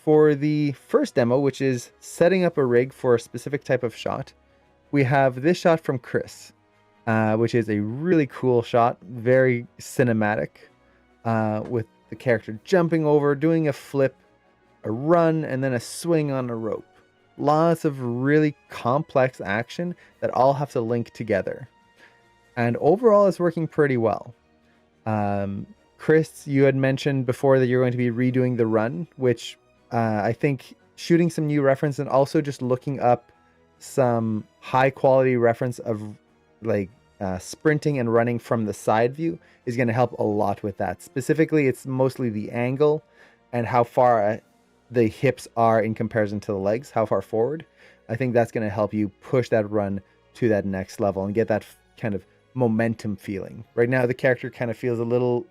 for the first demo, which is setting up a rig for a specific type of shot, we have this shot from Chris, which is a really cool shot, very cinematic, with the character jumping over, doing a flip, a run, and then a swing on a rope. Lots of really complex action that all have to link together. And overall, it's working pretty well. Chris, you had mentioned before that you're going to be redoing the run, which I think shooting some new reference and also just looking up some high quality reference of like sprinting and running from the side view is going to help a lot with that. Specifically, it's mostly the angle and how far the hips are in comparison to the legs, how far forward. I think that's going to help you push that run to that next level and get that kind of momentum feeling. Right now, the character kind of feels a little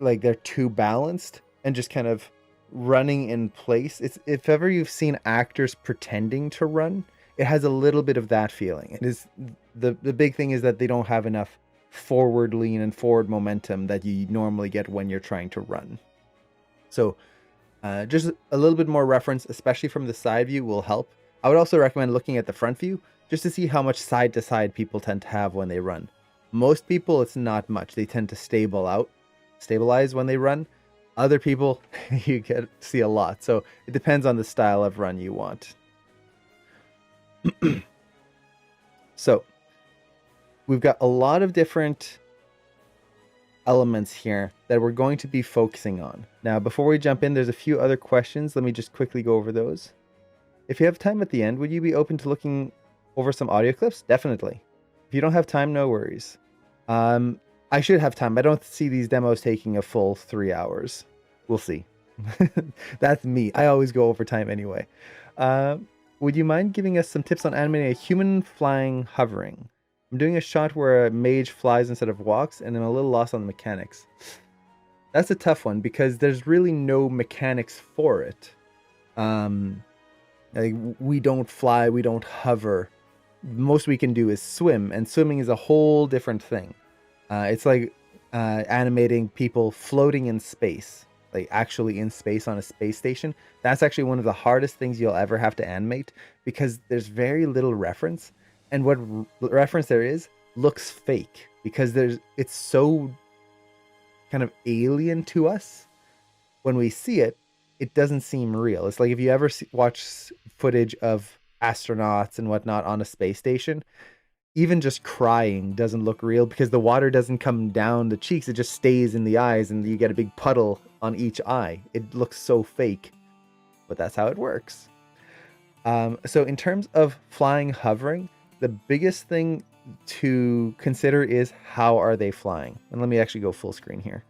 like they're too balanced and just kind of running in place. It's, if ever you've seen actors pretending to run, it has a little bit of that feeling. It is the big thing is that they don't have enough forward lean and forward momentum that you normally get when you're trying to run. So just a little bit more reference, especially from the side view, will help. I would also recommend looking at the front view just to see how much side to side people tend to have when they run. Most people, it's not much. They tend to stabilize when they run. Other people, you get to see a lot. So it depends on the style of run you want. So we've got a lot of different elements here that we're going to be focusing on. Now, before we jump in, there's a few other questions. Let me just quickly go over those. If you have time at the end, would you be open to looking over some audio clips? Definitely. If you don't have time, no worries. I should have time. I don't see these demos taking a full 3 hours. We'll see. That's me. I always go over time anyway. Would you mind giving us some tips on animating a human flying hovering? I'm doing a shot where a mage flies instead of walks, and I'm a little lost on the mechanics. That's a tough one because there's really no mechanics for it. Like, we don't fly, we don't hover. Most we can do is swim, and swimming is a whole different thing. It's like animating people floating in space, like actually in space on a space station. That's actually one of the hardest things you'll ever have to animate because there's very little reference, and what reference there is looks fake because it's so kind of alien to us. When we see it, it doesn't seem real. It's like if you ever watch footage of astronauts and whatnot on a space station, even just crying doesn't look real because the water doesn't come down the cheeks. It just stays in the eyes and you get a big puddle on each eye. It looks so fake, but that's how it works. So in terms of flying, hovering, the biggest thing to consider is how are they flying? And let me actually go full screen here.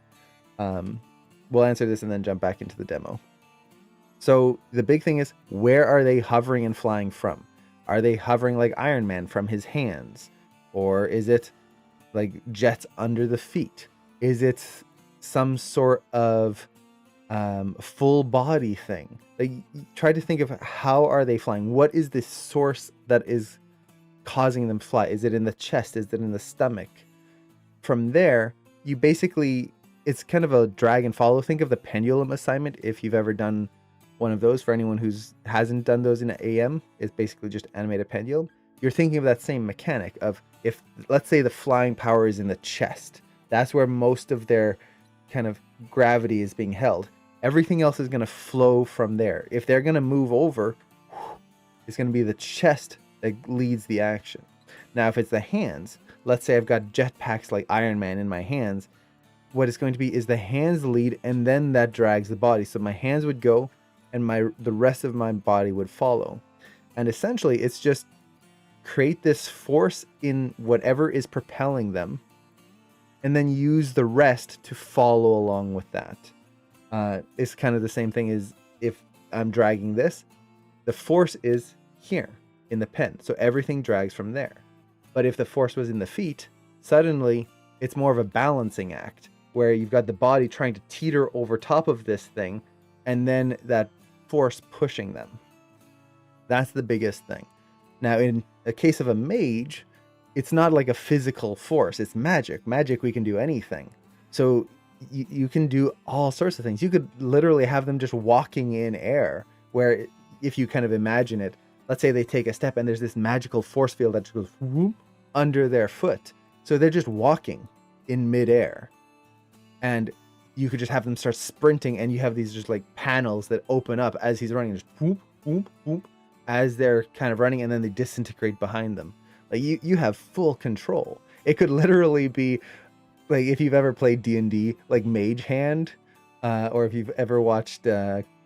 We'll answer this and then jump back into the demo. So the big thing is, where are they hovering and flying from? Are they hovering like Iron Man from his hands? Or is it like jets under the feet? Is it some sort of full body thing? Like, try to think of how are they flying? What is the source that is causing them to fly? Is it in the chest? Is it in the stomach? From there, you basically, it's kind of a drag and follow. Think of the pendulum assignment if you've ever done one of those. For anyone who hasn't done those in AM, it's basically just animate a pendulum. You're thinking of that same mechanic of, if let's say the flying power is in the chest, that's where most of their kind of gravity is being held. Everything else is going to flow from there. If they're going to move over, it's going to be the chest that leads the action. Now, if it's the hands, let's say I've got jetpacks like Iron Man in my hands, what it's going to be is the hands lead and then that drags the body. So my hands would go and the rest of my body would follow. And essentially it's just create this force in whatever is propelling them and then use the rest to follow along with that. It's kind of the same thing as if I'm dragging this, the force is here in the pen. So everything drags from there. But if the force was in the feet, suddenly it's more of a balancing act where you've got the body trying to teeter over top of this thing and then that force pushing them. That's the biggest thing. Now, in a case of a mage, it's not like a physical force. It's magic. Magic, we can do anything. So you can do all sorts of things. You could literally have them just walking in air, where if you kind of imagine it, let's say they take a step and there's this magical force field that just goes whoop under their foot. So they're just walking in midair. And you could just have them start sprinting, and you have these just like panels that open up as he's running, just whoop, whoop, whoop, as they're kind of running, and then they disintegrate behind them. Like you have full control. It could literally be like, if you've ever played D&D, like Mage Hand, or if you've ever watched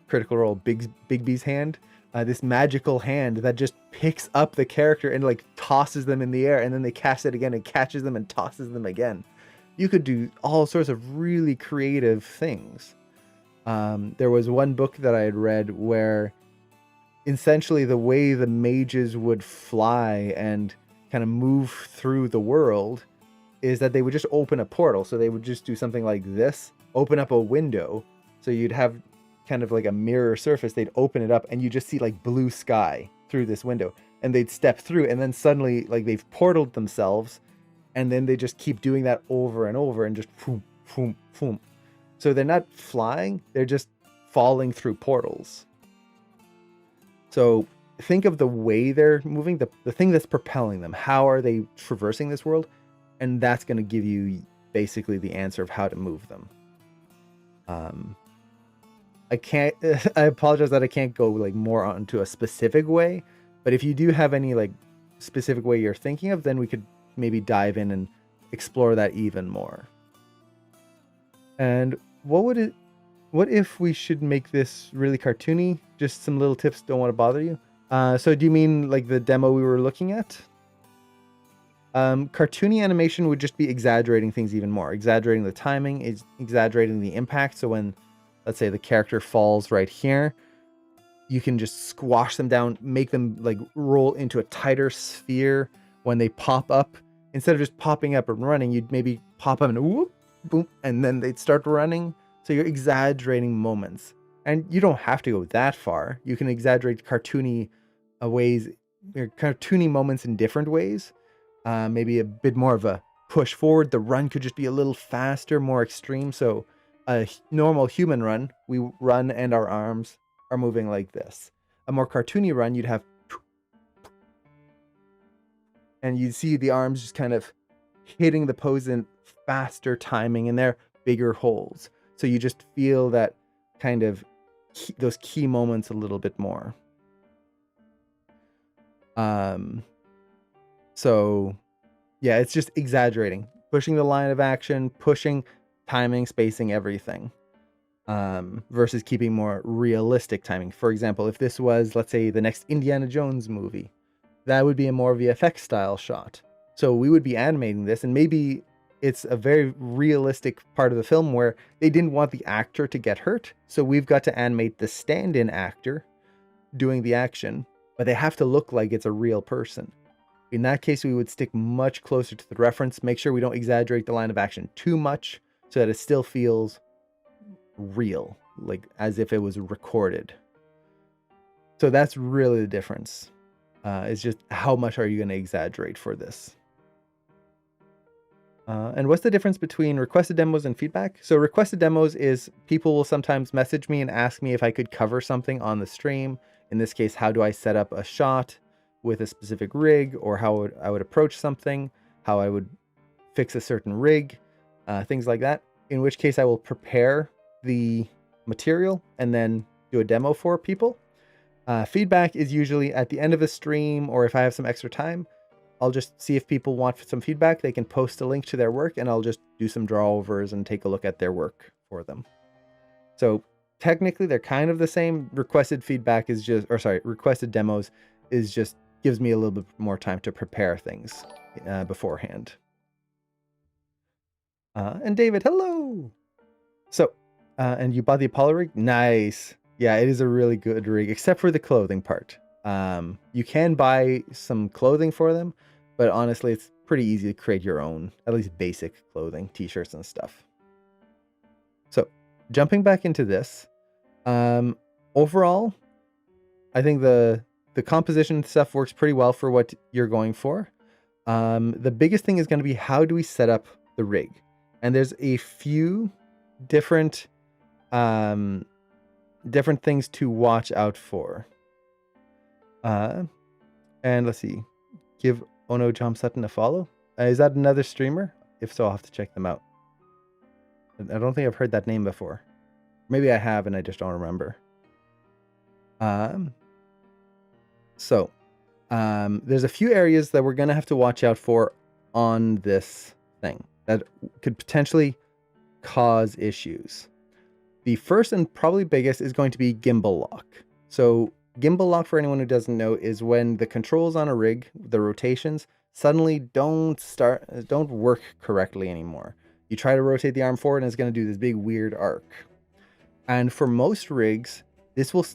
Critical Role Bigby's Hand, this magical hand that just picks up the character and like tosses them in the air, and then they cast it again and catches them and tosses them again. You could do all sorts of really creative things. There was one book that I had read where essentially the way the mages would fly and kind of move through the world is that they would just open a portal. So they would just do something like this, open up a window. So you'd have kind of like a mirror surface. They'd open it up and you just see like blue sky through this window, and they'd step through, and then suddenly like they've portaled themselves, and then they just keep doing that over and over and just boom, boom, boom. So they're not flying, they're just falling through portals. So think of the way they're moving, the thing that's propelling them. How are they traversing this world? And that's going to give you basically the answer of how to move them. I apologize that I can't go like more onto a specific way, but if you do have any like specific way you're thinking of, then we could maybe dive in and explore that even more. And what if we should make this really cartoony? Just some little tips, don't want to bother you. So do you mean like the demo we were looking at? Cartoony animation would just be exaggerating things even more, exaggerating the timing, is exaggerating the impact. So when, let's say, the character falls right here, you can just squash them down, make them like roll into a tighter sphere. When they pop up, instead of just popping up and running, you'd maybe pop up and whoop, boom, and then they'd start running. So you're exaggerating moments, and you don't have to go that far. You can exaggerate cartoony ways, or cartoony moments in different ways. Maybe a bit more of a push forward. The run could just be a little faster, more extreme. So a normal human run, we run and our arms are moving like this. A more cartoony run, you'd have, and you'd see the arms just kind of hitting the pose in faster timing, and they're bigger holes. So you just feel that kind of those key moments a little bit more. So yeah, it's just exaggerating, pushing the line of action, pushing timing, spacing, everything, versus keeping more realistic timing. For example, if this was, let's say, the next Indiana Jones movie, that would be a more VFX style shot. So we would be animating this, and maybe it's a very realistic part of the film where they didn't want the actor to get hurt. So we've got to animate the stand-in actor doing the action, but they have to look like it's a real person. In that case, we would stick much closer to the reference, make sure we don't exaggerate the line of action too much so that it still feels real, like as if it was recorded. So that's really the difference. It's just how much are you going to exaggerate for this? And what's the difference between requested demos and feedback? So requested demos is people will sometimes message me and ask me if I could cover something on the stream. In this case, how do I set up a shot with a specific rig, or how I would approach something, how I would fix a certain rig, things like that. In which case I will prepare the material and then do a demo for people. Feedback is usually at the end of a stream, or if I have some extra time, I'll just see if people want some feedback. They can post a link to their work, and I'll just do some drawovers and take a look at their work for them. So technically they're kind of the same. Requested feedback is just, or sorry, requested demos is just gives me a little bit more time to prepare things beforehand. And David, hello. So, and you bought the Apollo rig? Nice. Yeah, it is a really good rig, except for the clothing part. You can buy some clothing for them, but honestly, it's pretty easy to create your own, at least basic clothing, t-shirts and stuff. So, jumping back into this, overall, I think the composition stuff works pretty well for what you're going for. The biggest thing is going to be, how do we set up the rig? And there's a few different different things to watch out for. And let's see, give Ono Jom Sutton a follow. Is that another streamer? If so, I'll have to check them out. I don't think I've heard that name before. Maybe I have and I just don't remember. So there's a few areas that we're gonna have to watch out for on this thing that could potentially cause issues. The first and probably biggest is going to be gimbal lock. So gimbal lock, for anyone who doesn't know, is when the controls on a rig, the rotations, suddenly don't work correctly anymore. You try to rotate the arm forward and it's going to do this big weird arc. And for most rigs, this will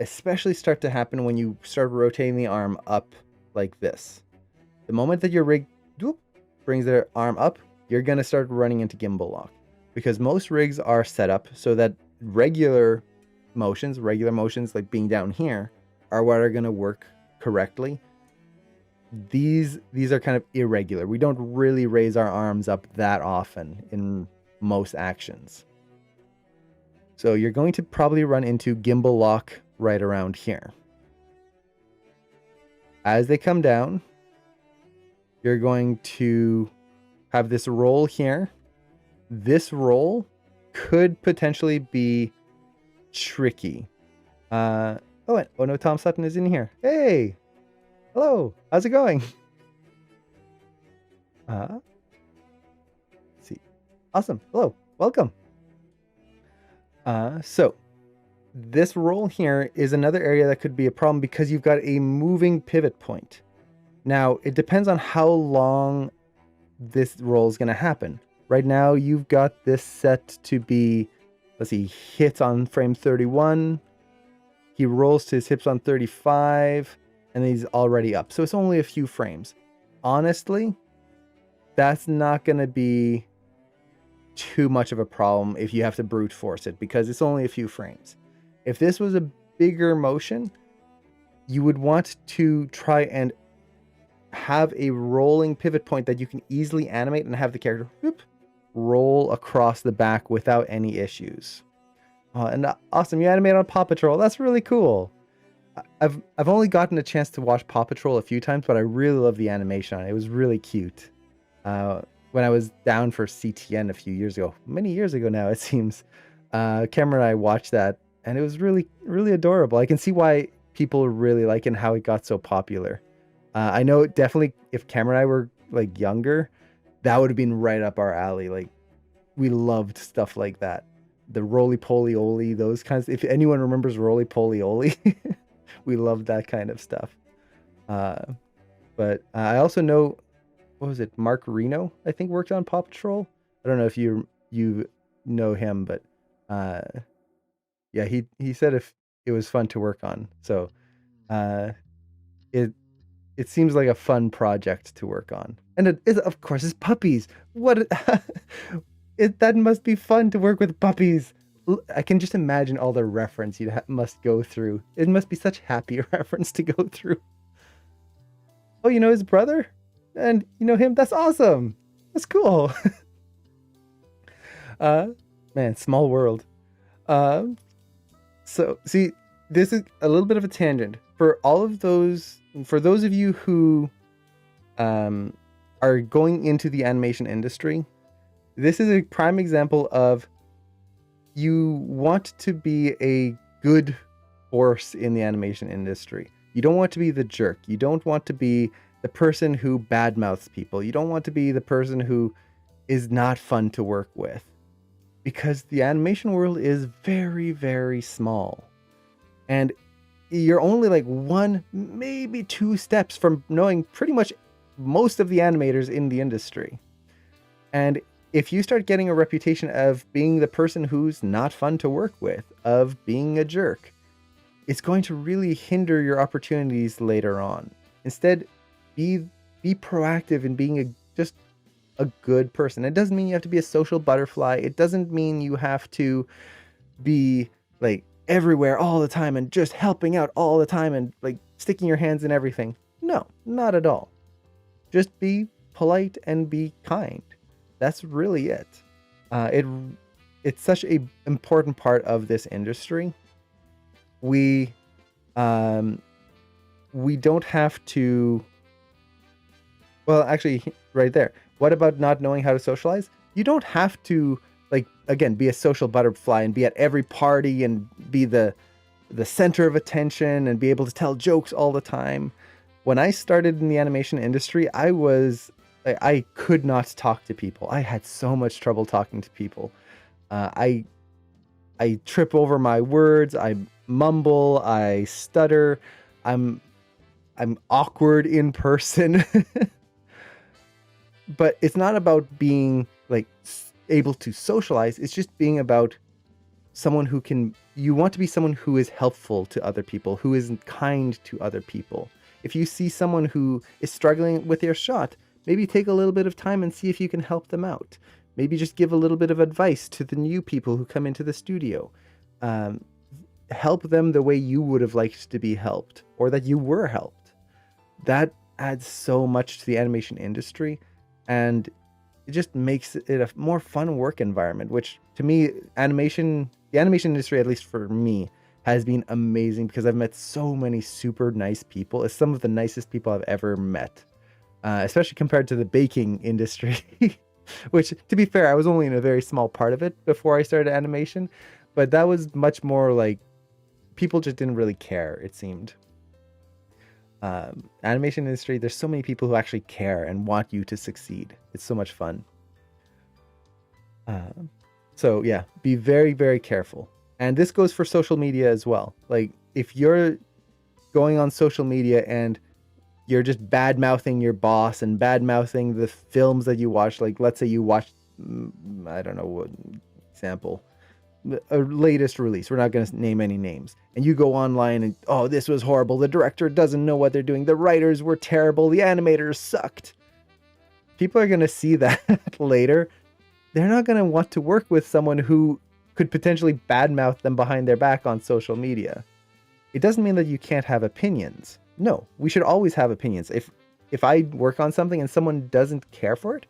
especially start to happen when you start rotating the arm up like this. The moment that your rig brings their arm up, you're going to start running into gimbal lock, because most rigs are set up so that regular motions like being down here, are what are going to work correctly. These are kind of irregular. We don't really raise our arms up that often in most actions. So you're going to probably run into gimbal lock right around here. As they come down, you're going to have this roll here. This roll could potentially be tricky. Oh, no, Tom Sutton is in here. Hey, hello, how's it going? Let's see. Awesome. Hello, welcome. So this roll here is another area that could be a problem because you've got a moving pivot point. Now, it depends on how long this roll is going to happen. Right now, you've got this set to be, let's see, hits on frame 31. He rolls to his hips on 35, and he's already up. So it's only a few frames. Honestly, that's not going to be too much of a problem if you have to brute force it, because it's only a few frames. If this was a bigger motion, you would want to try and have a rolling pivot point that you can easily animate and have the character roll across the back without any issues. And awesome, you animate on Paw Patrol. That's really cool. I've only gotten a chance to watch Paw Patrol a few times, but I really love the animation on it. It was really cute. When I was down for CTN a few years ago, many years ago now it seems, Cameron and I watched that, and it was really, really adorable. I can see why people really like it and how it got so popular. I know definitely if Cameron and I were like younger, that would have been right up our alley. Like, we loved stuff like that. The Roly Poly Oly, those kinds. If anyone remembers Roly Poly Oly, we loved that kind of stuff. But I also know, what was it? Mark Reno, I think, worked on Paw Patrol. I don't know if you know him, but yeah, he said if it was fun to work on. So it seems like a fun project to work on. And it is, of course, it's puppies. What that must be fun to work with puppies. I can just imagine all the reference you must go through. It must be such happy reference to go through. Oh, you know his brother? And you know him? That's awesome. That's cool. Man, small world. So see, this is a little bit of a tangent. For those of you who are going into the animation industry, this is a prime example of, you want to be a good force in the animation industry. You don't want to be the jerk. You don't want to be the person who badmouths people. You don't want to be the person who is not fun to work with, because the animation world is very, very small. And you're only like one, maybe two steps from knowing pretty much most of the animators in the industry. And if you start getting a reputation of being the person who's not fun to work with, of being a jerk, it's going to really hinder your opportunities later on. Instead, be proactive in being just a good person. It doesn't mean you have to be a social butterfly. It doesn't mean you have to be like everywhere all the time and just helping out all the time and like sticking your hands in everything. No, not at all. Just be polite and be kind. That's really it. it's such a important part of this industry. We we don't have to. Well, actually, right there. What about not knowing how to socialize? You don't have to, like, again, be a social butterfly and be at every party and be the center of attention and be able to tell jokes all the time. When I started in the animation industry, I could not talk to people. I had so much trouble talking to people. I trip over my words. I mumble. I stutter. I'm awkward in person. But it's not about being like able to socialize. It's just being about someone who can. You want to be someone who is helpful to other people, who is kind to other people. If you see someone who is struggling with their shot, maybe take a little bit of time and see if you can help them out. Maybe just give a little bit of advice to the new people who come into the studio. Help them the way you would have liked to be helped, or that you were helped. That adds so much to the animation industry, and it just makes it a more fun work environment, which to me, the animation industry, at least for me, has been amazing because I've met so many super nice people. It's some of the nicest people I've ever met, especially compared to the baking industry, which, to be fair, I was only in a very small part of it before I started animation, but that was much more like people just didn't really care, it seemed. Animation industry, there's so many people who actually care and want you to succeed. It's so much fun. So yeah, be very, very careful. And this goes for social media as well. Like, if you're going on social media and you're just bad mouthing your boss and bad mouthing the films that you watch, like let's say you watched, I don't know what example, a latest release, we're not going to name any names, and you go online and, oh, this was horrible, the director doesn't know what they're doing, the writers were terrible, the animators sucked. People are going to see that later. They're not going to want to work with someone who could potentially badmouth them behind their back on social media. It doesn't mean that you can't have opinions. No, we should always have opinions. If I work on something and someone doesn't care for it,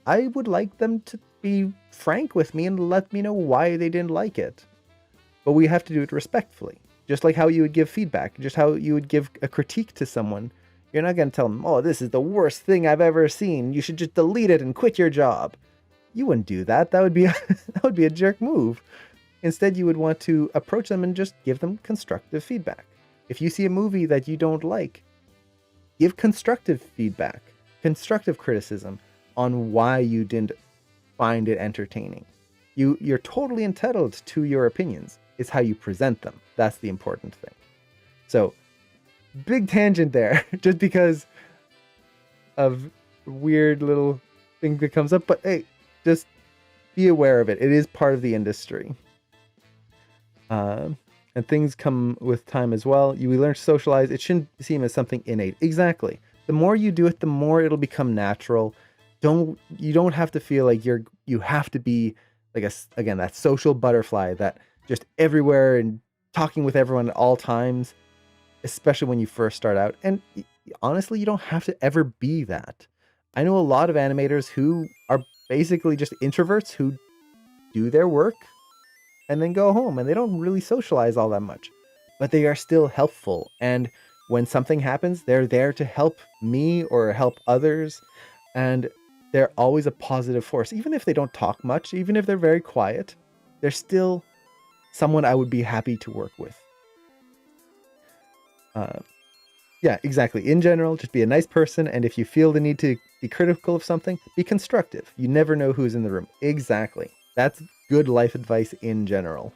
I would like them to be frank with me and let me know why they didn't like it. But we have to do it respectfully. Just like how you would give feedback, just how you would give a critique to someone. You're not going to tell them, oh, this is the worst thing I've ever seen, you should just delete it and quit your job. You wouldn't do that. That would be that would be a jerk move. Instead, you would want to approach them and just give them constructive feedback. If you see a movie that you don't like, give constructive feedback, constructive criticism on why you didn't find it entertaining. You're totally entitled to your opinions. It's how you present them. That's the important thing. So, big tangent there, just because of weird little thing that comes up. But hey, just be aware of it. It is part of the industry. And things come with time as well. We learn to socialize. It shouldn't seem as something innate. Exactly. The more you do it, the more it'll become natural. You don't have to feel like you have to be like that social butterfly that just everywhere and talking with everyone at all times, especially when you first start out. And honestly, you don't have to ever be that. I know a lot of animators who are basically just introverts who do their work and then go home, and they don't really socialize all that much, but they are still helpful. And when something happens, they're there to help me or help others. And they're always a positive force. Even if they don't talk much, even if they're very quiet, they're still someone I would be happy to work with. Yeah, exactly. In general, just be a nice person. And if you feel the need to be critical of something, be constructive. You never know who's in the room. Exactly. That's good life advice in general.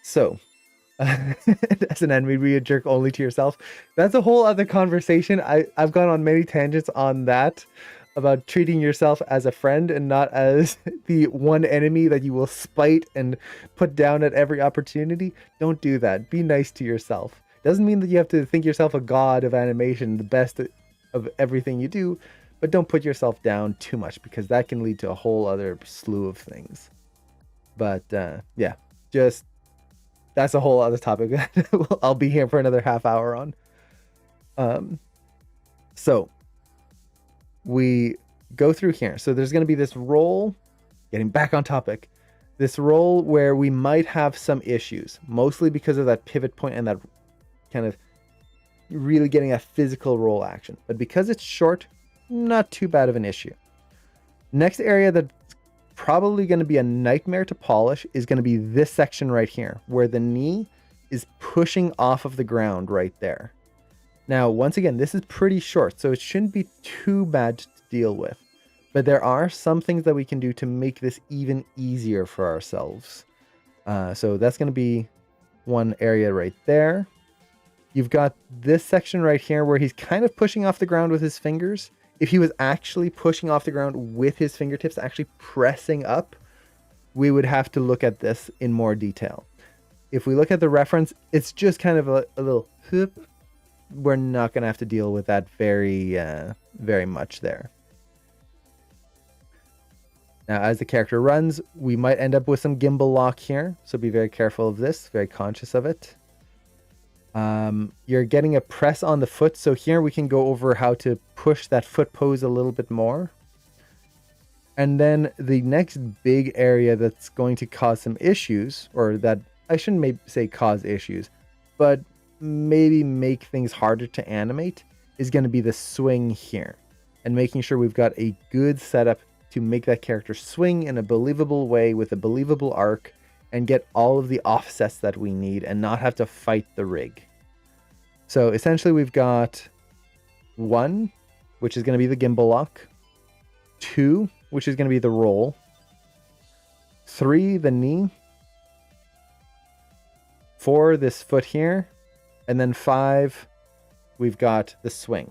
So, as an enemy, be a jerk only to yourself. That's a whole other conversation. I've gone on many tangents on that, about treating yourself as a friend and not as the one enemy that you will spite and put down at every opportunity. Don't do that. Be nice to yourself. Doesn't mean that you have to think yourself a god of animation, the best of everything you do, but don't put yourself down too much, because that can lead to a whole other slew of things. But yeah, just that's a whole other topic. I'll be here for another half hour on. So we go through here. So there's going to be this role, getting back on topic. this roll where we might have some issues, mostly because of that pivot point and that kind of really getting a physical roll action. But because it's short, not too bad of an issue. Next area that's probably going to be a nightmare to polish is going to be this section right here, where the knee is pushing off of the ground right there. Now, once again, this is pretty short, so it shouldn't be too bad to deal with. But there are some things that we can do to make this even easier for ourselves. So that's going to be one area right there. You've got this section right here where he's kind of pushing off the ground with his fingers. If he was actually pushing off the ground with his fingertips, actually pressing up, we would have to look at this in more detail. If we look at the reference, it's just kind of a little whoop. We're not going to have to deal with that very much there. Now, as the character runs, we might end up with some gimbal lock here. So be very careful of this, very conscious of it. You're getting a press on the foot. So here we can go over how to push that foot pose a little bit more. And then the next big area that's going to cause some issues, or that I shouldn't maybe say cause issues, but maybe make things harder to animate, is going to be the swing here. And making sure we've got a good setup to make that character swing in a believable way with a believable arc and get all of the offsets that we need and not have to fight the rig. So essentially we've got 1, which is going to be the gimbal lock, 2, which is going to be the roll, 3, the knee, 4, this foot here, and then 5, we've got the swing.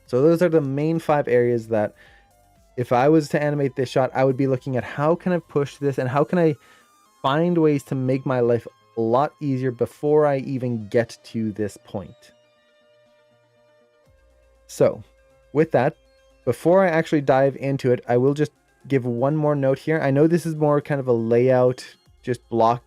So those are the main 5 areas that if I was to animate this shot, I would be looking at how can I push this and how can I find ways to make my life a lot easier before I even get to this point. So with that, before I actually dive into it, I will just give one more note here. I know this is more kind of a layout, just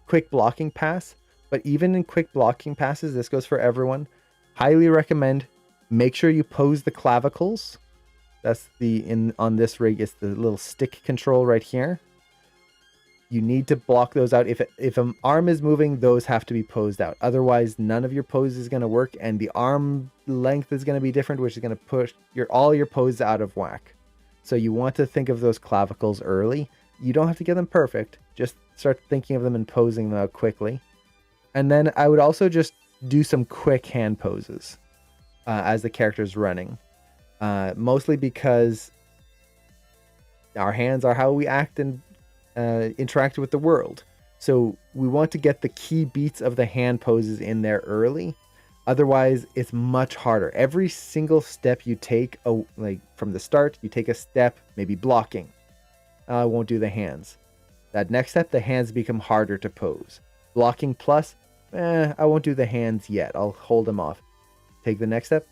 quick blocking pass, but even in quick blocking passes, this goes for everyone. Highly recommend, make sure you pose the clavicles. That's on this rig, it's the little stick control right here. You need to block those out. If an arm is moving, those have to be posed out. Otherwise, none of your pose is going to work, and the arm length is going to be different, which is going to push all your poses out of whack. So you want to think of those clavicles early. You don't have to get them perfect. Just start thinking of them and posing them out quickly. And then I would also just do some quick hand poses as the character's running. Mostly because our hands are how we act and interact with the world. So we want to get the key beats of the hand poses in there early. Otherwise, it's much harder. Every single step you take, like from the start, you take a step, maybe blocking. I won't do the hands. That next step, the hands become harder to pose. Blocking plus, I won't do the hands yet. I'll hold them off. Take the next step,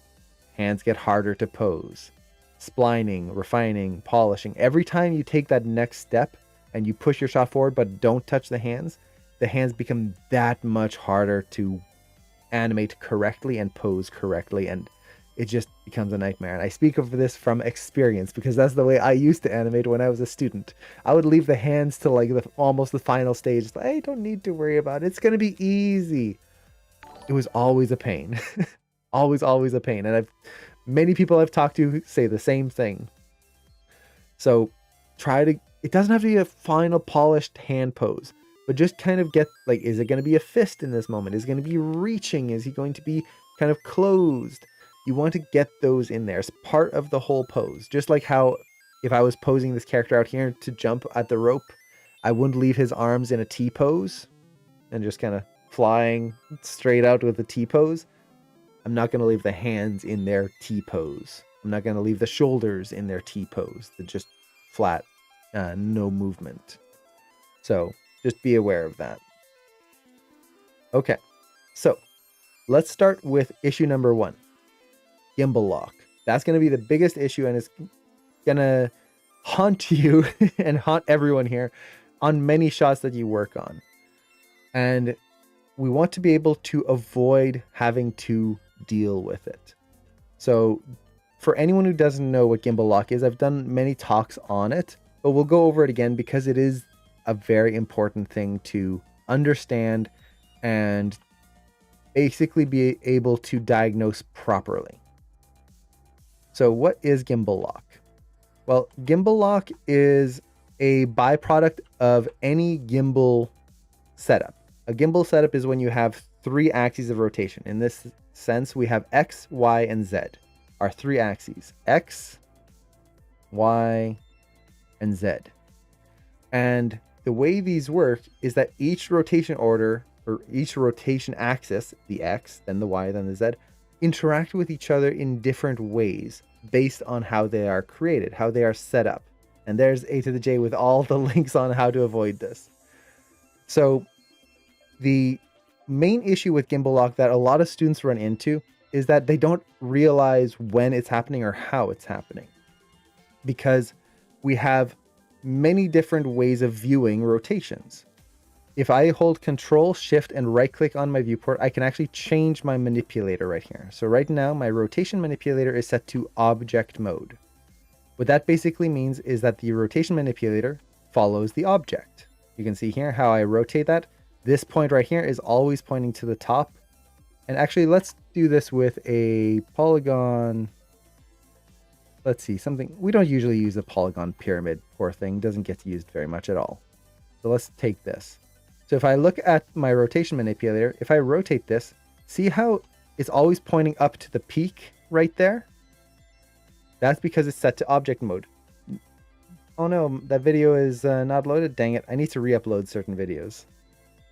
hands get harder to pose. Splining, refining, polishing. Every time you take that next step and you push your shot forward but don't touch the hands become that much harder to animate correctly and pose correctly, and it just becomes a nightmare. And I speak of this from experience because that's the way I used to animate when I was a student. I would leave the hands to like almost the final stage. I don't need to worry about it. It's going to be easy. It was always a pain. always a pain. And many people I've talked to say the same thing. So it doesn't have to be a final polished hand pose, but just kind of get like, is it going to be a fist in this moment? Is it going to be reaching? Is he going to be kind of closed? You want to get those in there as part of the whole pose. Just like how if I was posing this character out here to jump at the rope, I wouldn't leave his arms in a T pose and just kind of flying straight out with the T pose. I'm not going to leave the hands in their T pose. I'm not going to leave the shoulders in their T pose. They're just flat, no movement. So just be aware of that. Okay, so let's start with issue number 1. Gimbal lock. That's going to be the biggest issue, and it's going to haunt you and haunt everyone here on many shots that you work on. And we want to be able to avoid having to deal with it. So for anyone who doesn't know what gimbal lock is, I've done many talks on it, but we'll go over it again because it is a very important thing to understand and basically be able to diagnose properly. So what is gimbal lock? Well, gimbal lock is a byproduct of any gimbal setup. A gimbal setup is when you have 3 axes of rotation. In this sense, we have X, Y, and Z, our 3 axes: X, Y, and Z. And the way these work is that each rotation order, or each rotation axis, the X, then the Y, then the Z, interact with each other in different ways based on how they are created, how they are set up. And there's A to the J with all the links on how to avoid this. So the main issue with gimbal lock that a lot of students run into is that they don't realize when it's happening or how it's happening, because we have many different ways of viewing rotations. If I hold Control, Shift, and right click on my viewport, I can actually change my manipulator right here. So right now, my rotation manipulator is set to object mode. What that basically means is that the rotation manipulator follows the object. You can see here how I rotate that. This point right here is always pointing to the top. And actually, let's do this with a polygon. Let's see, something. We don't usually use a polygon pyramid. Poor thing, doesn't get used very much at all. So let's take this. So if I look at my rotation manipulator, if I rotate this, see how it's always pointing up to the peak right there? That's because it's set to object mode. Oh no, that video is not loaded. Dang it, I need to re-upload certain videos.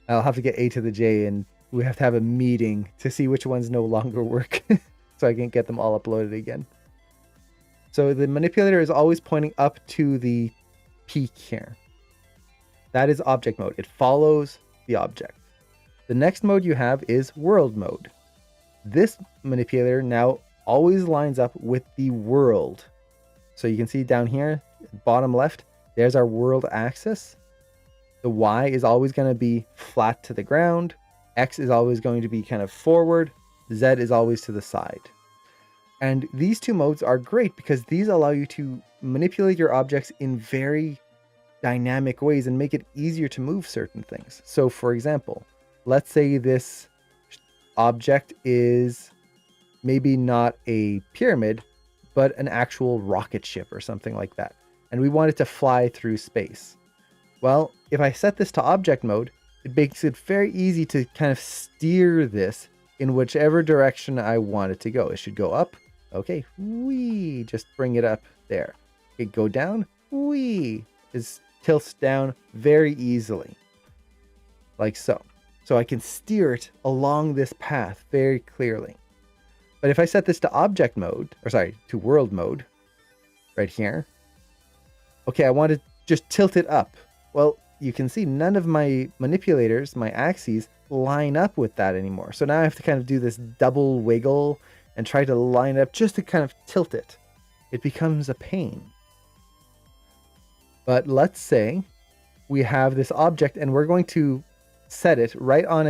I'll have to get A to the J, and we have to have a meeting to see which ones no longer work so I can get them all uploaded again. So the manipulator is always pointing up to the peak here. That is object mode. It follows the object. The next mode you have is world mode. This manipulator now always lines up with the world. So you can see down here, bottom left, there's our world axis. The Y is always going to be flat to the ground. X is always going to be kind of forward. Z is always to the side. And these 2 modes are great because these allow you to manipulate your objects in very dynamic ways and make it easier to move certain things. So for example, let's say this object is maybe not a pyramid, but an actual rocket ship or something like that. And we want it to fly through space. Well, if I set this to object mode, it makes it very easy to kind of steer this in whichever direction I want it to go. It should go up. Okay, whee, just bring it up there. It go down, whee, it tilts down very easily. Like so. So I can steer it along this path very clearly. But if I set this to object mode, or sorry, to world mode, right here. Okay, I want to just tilt it up. Well, you can see none of my manipulators, my axes, line up with that anymore. So now I have to kind of do this double wiggle and try to line up just to kind of tilt it. It becomes a pain. But let's say we have this object and we're going to set it right on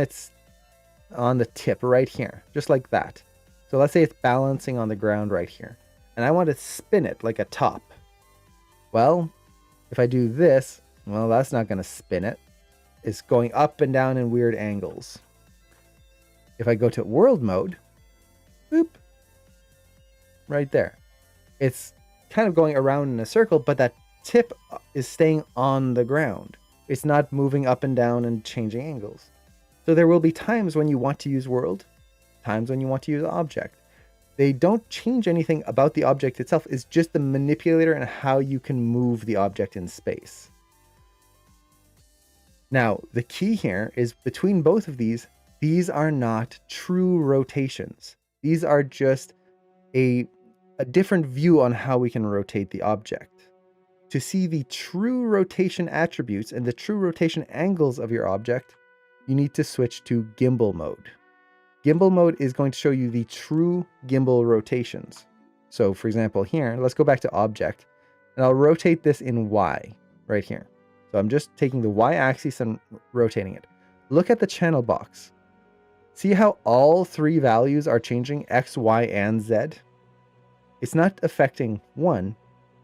the tip right here, just like that. So let's say it's balancing on the ground right here. And I want to spin it like a top. Well, if I do this, well, that's not going to spin it. It's going up and down in weird angles. If I go to world mode, boop, right there. It's kind of going around in a circle, but that tip is staying on the ground. It's not moving up and down and changing angles. So there will be times when you want to use world, times when you want to use object. They don't change anything about the object itself. It's just the manipulator and how you can move the object in space. Now, the key here is between both of these are not true rotations. These are just a different view on how we can rotate the object. To see the true rotation attributes and the true rotation angles of your object, you need to switch to gimbal mode. Gimbal mode is going to show you the true gimbal rotations. So for example here, let's go back to object, and I'll rotate this in Y right here. So I'm just taking the Y axis and rotating it. Look at the channel box. See how all 3 values are changing X, Y, and Z? It's not affecting one,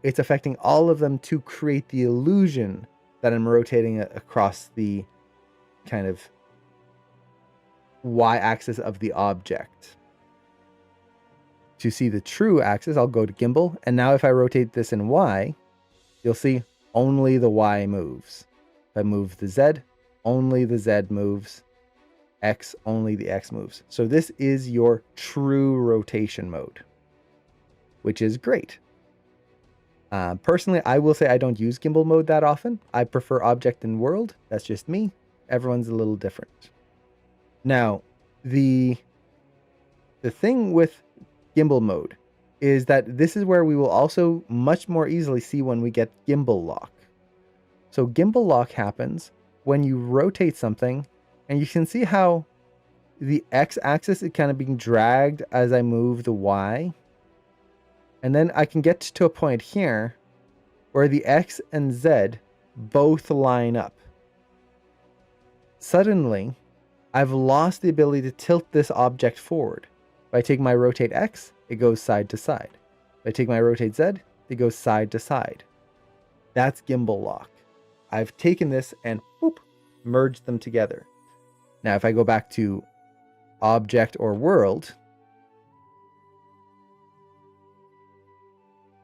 it's affecting all of them to create the illusion that I'm rotating across the kind of y-axis of the object. To see the true axis, I'll go to gimbal, and now if I rotate this in y, you'll see only the y moves. If I move the z, only the z moves. X, only the X moves. So this is your true rotation mode, which is great. Personally, I will say I don't use gimbal mode that often. I prefer object and world. That's just me. Everyone's a little different. Now, the thing with gimbal mode is that this is where we will also much more easily see when we get gimbal lock. So gimbal lock happens when you rotate something, and you can see how the x-axis is kind of being dragged as I move the y. And then I can get to a point here where the x and z both line up. Suddenly, I've lost the ability to tilt this object forward. If I take my rotate x, it goes side to side. If I take my rotate z, it goes side to side. That's gimbal lock. I've taken this and whoop, merged them together. Now, if I go back to object or world,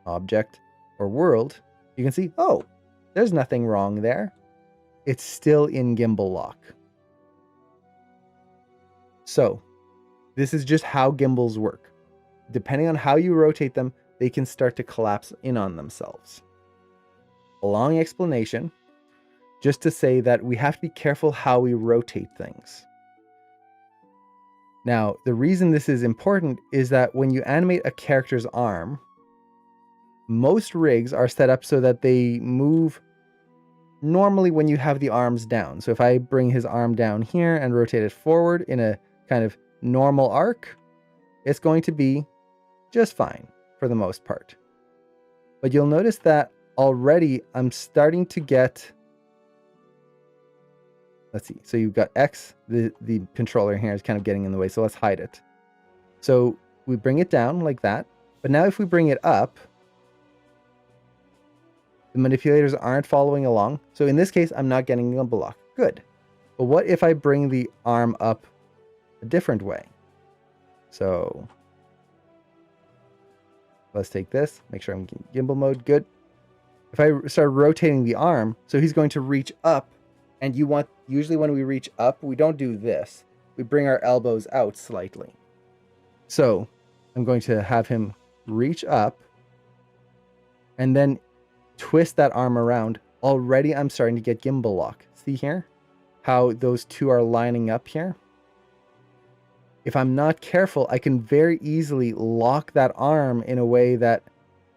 you can see, oh, there's nothing wrong there. It's still in gimbal lock. So this is just how gimbals work. Depending on how you rotate them, they can start to collapse in on themselves. A long explanation, just to say that we have to be careful how we rotate things. Now, the reason this is important is that when you animate a character's arm, most rigs are set up so that they move normally when you have the arms down. So if I bring his arm down here and rotate it forward in a kind of normal arc, it's going to be just fine for the most part. But you'll notice that already I'm starting to get, let's see, so you've got X, the controller here is kind of getting in the way, so let's hide it. So we bring it down like that, but now if we bring it up, the manipulators aren't following along. So in this case, I'm not getting gimbal lock. Good. But what if I bring the arm up a different way? So let's take this, make sure I'm in gimbal mode. Good. If I start rotating the arm, so he's going to reach up, and you want, usually when we reach up, we don't do this. We bring our elbows out slightly. So I'm going to have him reach up and then twist that arm around. Already I'm starting to get gimbal lock. See here how those two are lining up here? If I'm not careful, I can very easily lock that arm in a way that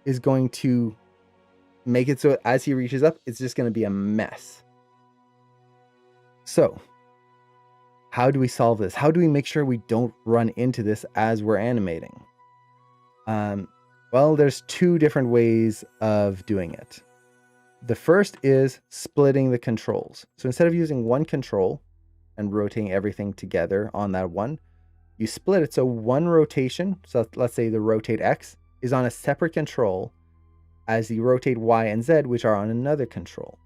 is going to make it so as he reaches up, it's just going to be a mess. So how do we solve this? How do we make sure we don't run into this as we're animating? Well, there's two different ways of doing it. The first is splitting the controls. So instead of using one control and rotating everything together on that one, you split it. So one rotation, so let's say the rotate X, is on a separate control as the rotate Y and Z, which are on another control.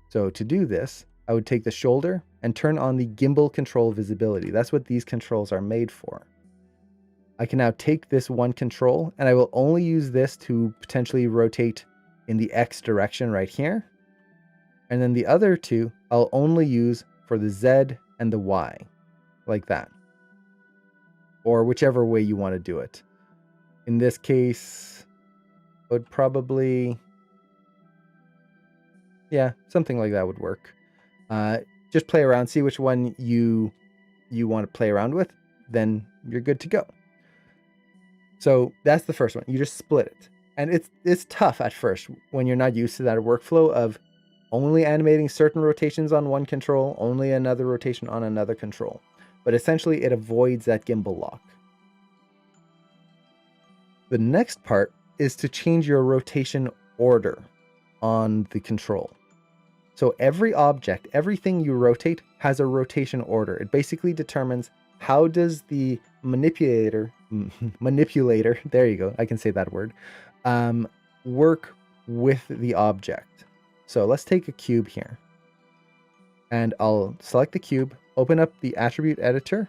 So to do this, I would take the shoulder and turn on the gimbal control visibility. That's what these controls are made for. I can now take this one control and I will only use this to potentially rotate in the X direction right here. And then the other two, I'll only use for the Z and the Y, like that. Or whichever way you want to do it. In this case, I would probably, yeah, something like that would work. Just play around, see which one you want to play around with, then you're good to go. So that's the first one. You just split it. And it's tough at first when you're not used to that workflow of only animating certain rotations on one control, only another rotation on another control. But essentially it avoids that gimbal lock. The next part is to change your rotation order on the control. So every object, everything you rotate has a rotation order. It basically determines how does the manipulator, there you go, I can say that word, work with the object. So let's take a cube here. And I'll select the cube, open up the attribute editor,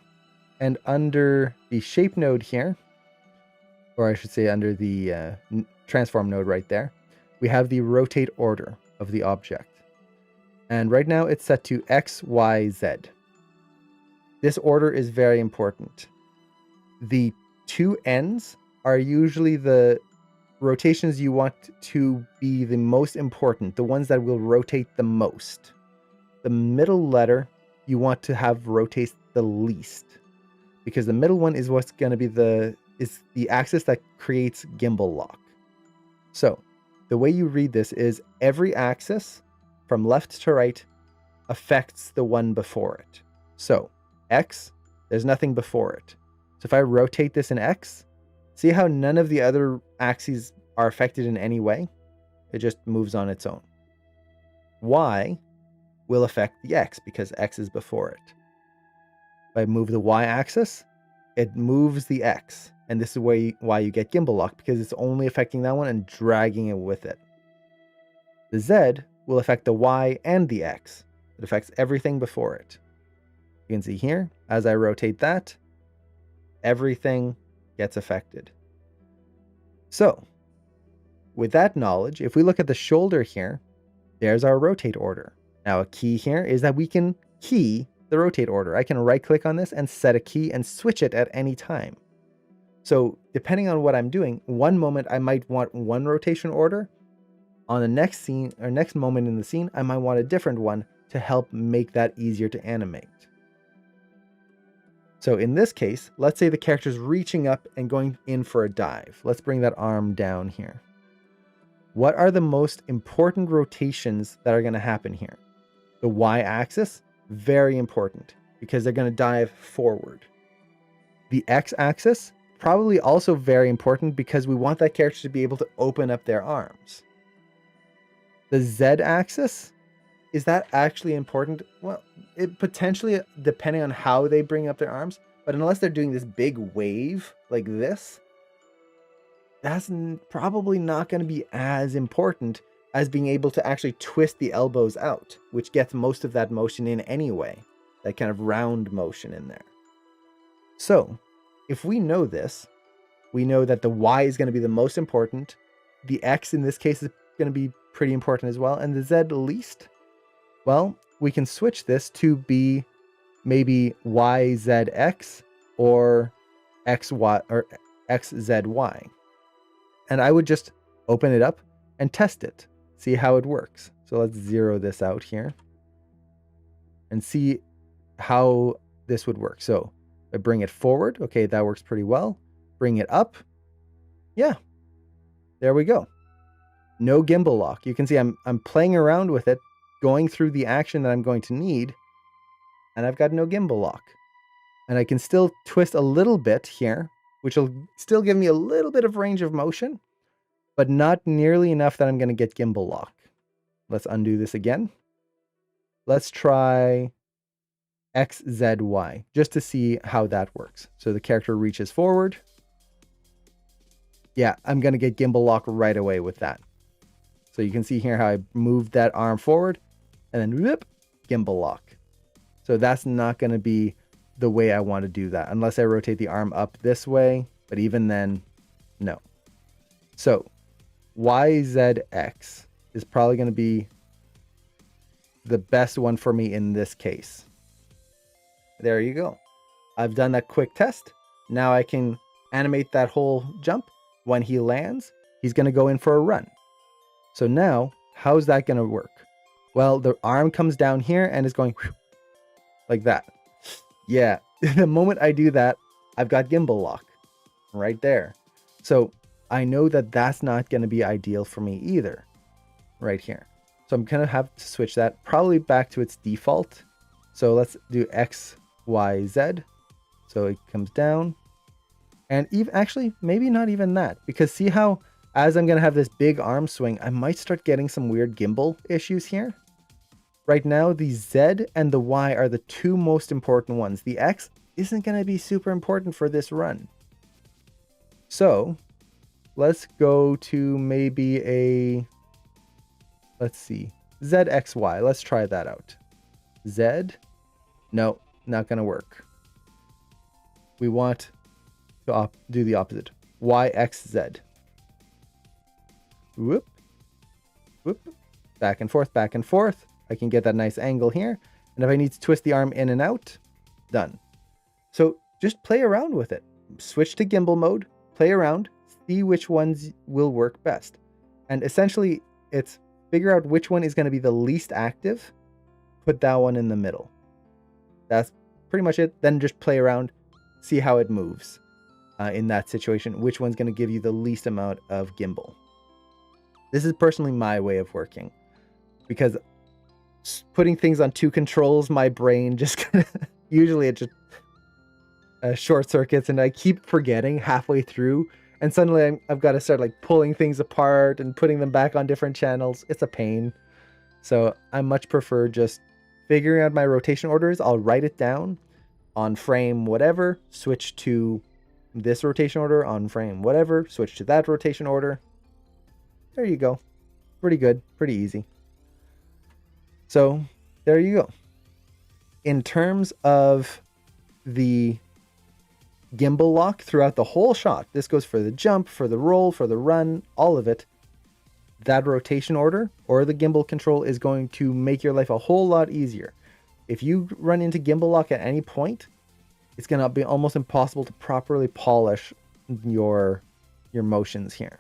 and under the shape node here, or I should say under the transform node right there, we have the rotate order of the object. And right now it's set to X, Y, Z. This order is very important. The two ends are usually the rotations you want to be the most important, the ones that will rotate the most. The middle letter you want to have rotate the least, because the middle one is what's going to be the axis that creates gimbal lock. So the way you read this is every axis from left to right affects the one before it. So X, there's nothing before it. So if I rotate this in X, see how none of the other axes are affected in any way? It just moves on its own. Y will affect the X because X is before it. If I move the Y axis, it moves the X. And this is why you get gimbal lock, because it's only affecting that one and dragging it with it. The Z will affect the Y and the X. It affects everything before it. You can see here, as I rotate that, everything gets affected. So, with that knowledge, if we look at the shoulder here, there's our rotate order. Now, a key here is that we can key the rotate order. I can right-click on this and set a key and switch it at any time. So, depending on what I'm doing, one moment I might want one rotation order. On the next scene or next moment in the scene, I might want a different one to help make that easier to animate. So in this case, let's say the character's reaching up and going in for a dive. Let's bring that arm down here. What are the most important rotations that are going to happen here? The Y-axis, very important because they're going to dive forward. The X-axis, probably also very important because we want that character to be able to open up their arms. The Z-axis, is that actually important? Well, it potentially, depending on how they bring up their arms, but unless they're doing this big wave like this, that's probably not going to be as important as being able to actually twist the elbows out, which gets most of that motion in anyway, that kind of round motion in there. So, if we know this, we know that the Y is going to be the most important, the X in this case is going to be pretty important as well, and the Z least. Well, we can switch this to be maybe YZX or XY or XZY. And I would just open it up and test it, see how it works. So let's zero this out here and see how this would work. So I bring it forward. Okay, that works pretty well. Bring it up. Yeah, there we go. No gimbal lock. You can see I'm playing around with it, going through the action that I'm going to need, and I've got no gimbal lock. And I can still twist a little bit here, which will still give me a little bit of range of motion, but not nearly enough that I'm going to get gimbal lock. Let's undo this again. Let's try XZY just to see how that works. So the character reaches forward. Yeah, I'm going to get gimbal lock right away with that. So you can see here how I moved that arm forward and then whoop, gimbal lock. So that's not going to be the way I want to do that unless I rotate the arm up this way. But even then, no. So YZX is probably going to be the best one for me in this case. There you go. I've done that quick test. Now I can animate that whole jump. When he lands, he's going to go in for a run. So now, how's that going to work? Well, the arm comes down here and is going like that. Yeah, the moment I do that, I've got gimbal lock right there. So I know that that's not going to be ideal for me either right here. So I'm going to have to switch that probably back to its default. So let's do X, Y, Z. So it comes down. And even actually, maybe not even that, because see how as I'm going to have this big arm swing, I might start getting some weird gimbal issues here. Right now, the Z and the Y are the two most important ones. The X isn't going to be super important for this run. So let's go to maybe a, let's see, ZXY. Let's try that out. Z. No, not going to work. We want to do the opposite. YXZ. Whoop. Whoop. Back and forth, back and forth. I can get that nice angle here. And if I need to twist the arm in and out, done. So just play around with it. Switch to gimbal mode, play around, see which ones will work best. And essentially, it's figure out which one is going to be the least active, put that one in the middle. That's pretty much it. Then just play around, see how it moves in that situation, which one's going to give you the least amount of gimbal. This is personally my way of working, because putting things on two controls, my brain just usually it just short circuits, and I keep forgetting halfway through, and suddenly I've got to start like pulling things apart and putting them back on different channels. It's a pain. So I much prefer just figuring out my rotation orders. I'll write it down on frame whatever, switch to this rotation order, on frame whatever, switch to that rotation order. There you go. Pretty good, pretty easy. So there you go. In terms of the gimbal lock throughout the whole shot, this goes for the jump, for the roll, for the run, all of it. That rotation order or the gimbal control is going to make your life a whole lot easier. If you run into gimbal lock at any point, it's going to be almost impossible to properly polish your motions here.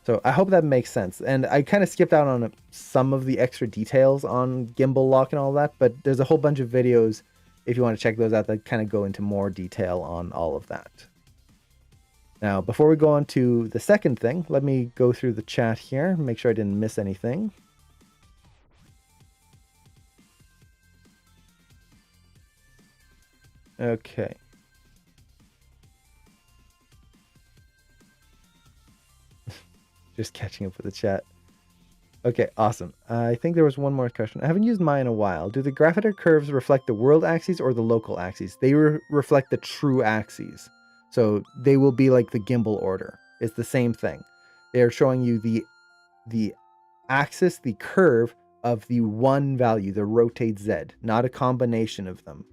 So I hope that makes sense. And I kind of skipped out on some of the extra details on gimbal lock and all that, but there's a whole bunch of videos if you want to check those out that kind of go into more detail on all of that. Now, before we go on to the second thing, let me go through the chat here, make sure I didn't miss anything. Okay. Just catching up with the chat. Okay, awesome. I think there was one more question. I haven't used Maya in a while. Do the graphite curves reflect the world axes or the local axes? They reflect the true axes. So they will be like the gimbal order. It's the same thing. They're showing you the axis, the curve of the one value, the rotate Z, not a combination of them.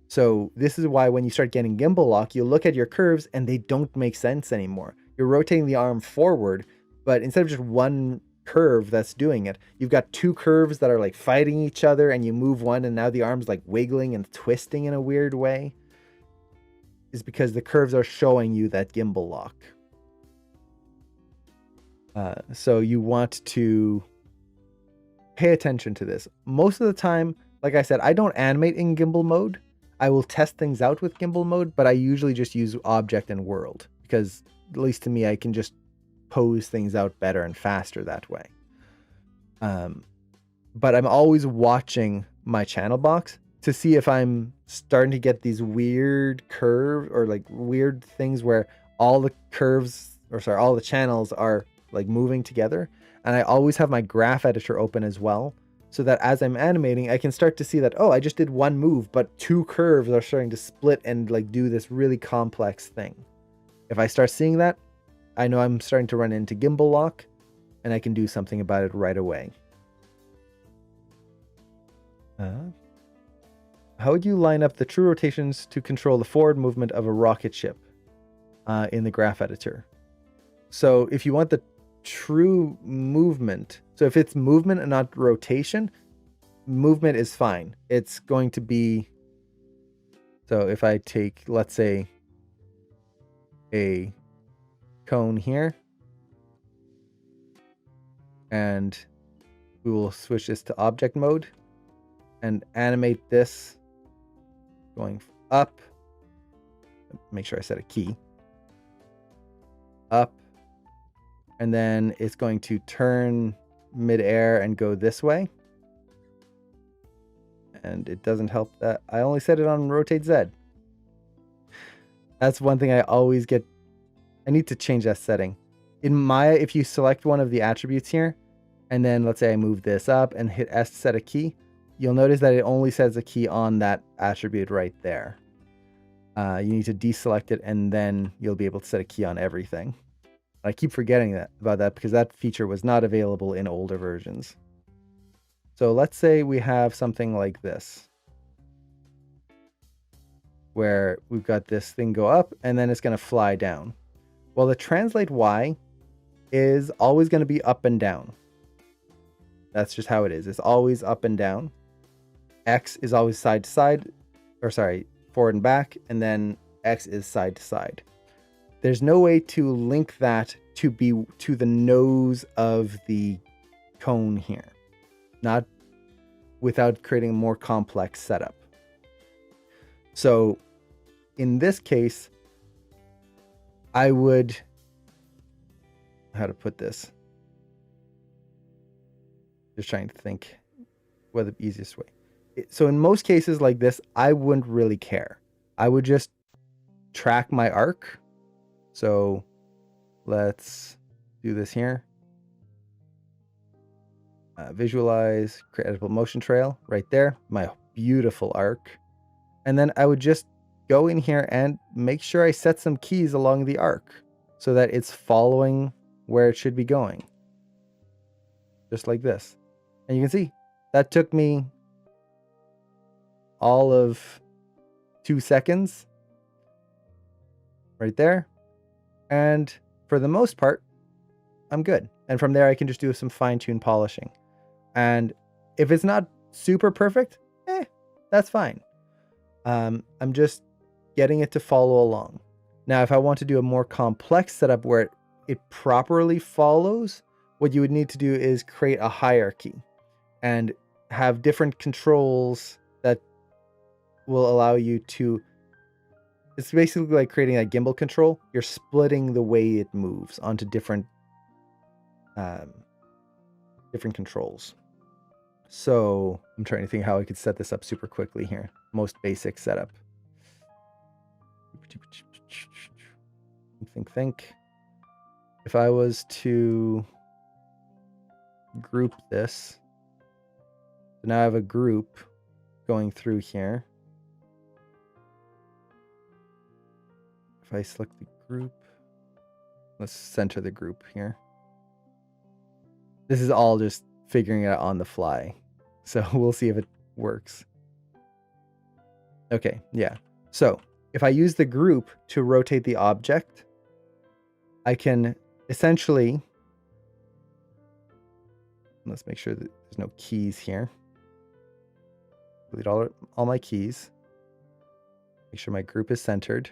So this is why when you start getting gimbal lock, you look at your curves and they don't make sense anymore. You're rotating the arm forward, but instead of just one curve that's doing it, you've got two curves that are like fighting each other, and you move one and now the arm's like wiggling and twisting in a weird way. Is because the curves are showing you that gimbal lock. So you want to pay attention to this. Most of the time, like I said, I don't animate in gimbal mode. I will test things out with gimbal mode, but I usually just use object and world because, at least to me, I can just pose things out better and faster that way. But I'm always watching my channel box to see if I'm starting to get these weird curves or like weird things where all the curves, or sorry, all the channels are like moving together. And I always have my graph editor open as well, so that as I'm animating, I can start to see that, oh, I just did one move, but two curves are starting to split and like do this really complex thing. If I start seeing that, I know I'm starting to run into gimbal lock, and I can do something about it right away. How would you line up the true rotations to control the forward movement of a rocket ship in the graph editor? So if you want the true movement, so if it's movement and not rotation, movement is fine. It's going to be, so if I take, let's say, a cone here, and we will switch this to object mode and animate this going up. Make sure I set a key. Up. And then it's going to turn mid-air and go this way. And it doesn't help that I only set it on rotate Z. That's one thing I always get. I need to change that setting. In Maya, if you select one of the attributes here, and then let's say I move this up and hit S to set a key, you'll notice that it only sets a key on that attribute right there. You need to deselect it, and then you'll be able to set a key on everything. I keep forgetting about that because that feature was not available in older versions. So let's say we have something like this, where we've got this thing go up and then it's going to fly down. Well, the translate Y is always going to be up and down. That's just how it is. It's always up and down. X is always side to side, or sorry, forward and back, and then X is side to side. There's no way to link that to be to the nose of the cone here, not without creating a more complex setup. So in this case, I would, how to put this? Just trying to think what the easiest way. So in most cases like this, I wouldn't really care. I would just track my arc. So let's do this here. Visualize, create editable motion trail right there. My beautiful arc. And then I would just go in here and make sure I set some keys along the arc so that it's following where it should be going. Just like this. And you can see that took me all of 2 seconds right there. And for the most part, I'm good. And from there, I can just do some fine-tune polishing. And if it's not super perfect, that's fine. I'm just getting it to follow along. Now, if I want to do a more complex setup where it properly follows, what you would need to do is create a hierarchy and have different controls that will allow you to, it's basically like creating a gimbal control. You're splitting the way it moves onto different controls. So I'm trying to think how I could set this up super quickly here. Most basic setup. Think. If I was to group this, so now I have a group going through here. If I select the group, let's center the group here. This is all just figuring it out on the fly. So we'll see if it works. Okay, yeah. So if I use the group to rotate the object, I can essentially, let's make sure that there's no keys here. Delete all my keys. Make sure my group is centered.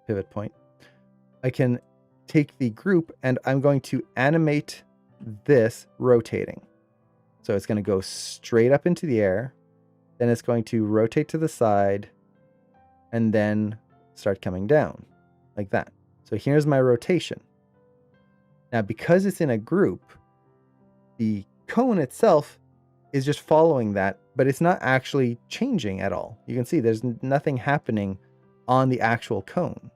Pivot point. I can take the group and I'm going to animate this rotating. So it's going to go straight up into the air. Then it's going to rotate to the side and then start coming down like that. So here's my rotation. Now, because it's in a group, the cone itself is just following that, but it's not actually changing at all. You can see there's nothing happening on the actual cone.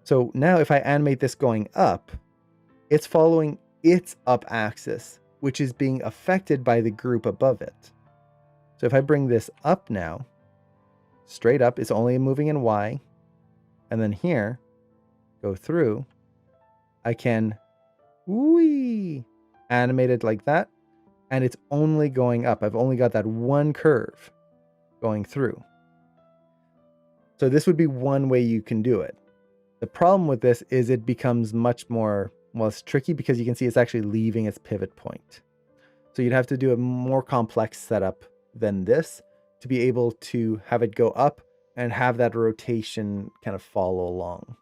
So now if I animate this going up, it's following its up axis, which is being affected by the group above it. So if I bring this up now, straight up, it's only moving in Y. And then here, go through, I can animate it like that. And it's only going up. I've only got that one curve going through. So this would be one way you can do it. The problem with this is it becomes much more, well, it's tricky because you can see it's actually leaving its pivot point. So you'd have to do a more complex setup than this to be able to have it go up and have that rotation kind of follow along.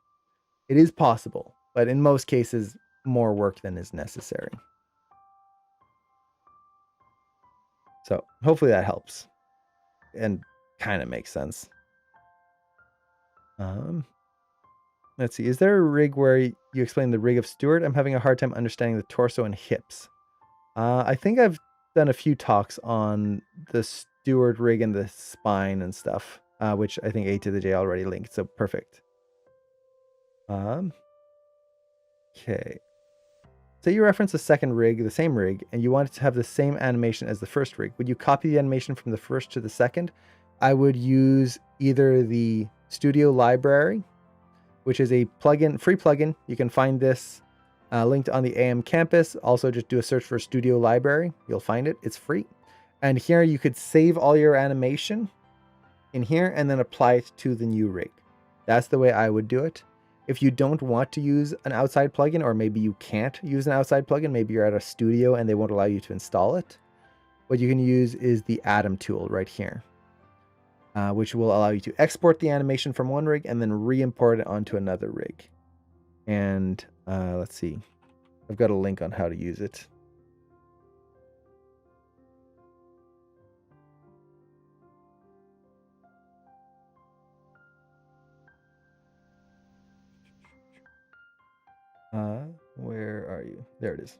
It is possible, but in most cases, more work than is necessary. So hopefully that helps and kind of makes sense. Let's see. Is there a rig where you explain the rig of Stuart? I'm having a hard time understanding the torso and hips. I think I've done a few talks on the Stuart rig and the spine and stuff, which I think A to the J already linked. So perfect. Okay. Say you reference a second rig, the same rig, and you want it to have the same animation as the first rig. Would you copy the animation from the first to the second? I would use either the Studio Library, which is a plugin, free plugin. You can find this Linked on the AM campus. Also, just do a search for Studio Library. You'll find it. It's free. And here you could save all your animation in here and then apply it to the new rig. That's the way I would do it. If you don't want to use an outside plugin, or maybe you can't use an outside plugin, maybe you're at a studio and they won't allow you to install it, what you can use is the Atom tool right here, which will allow you to export the animation from one rig and then re-import it onto another rig. And let's see, I've got a link on how to use it. Where are you? There it is.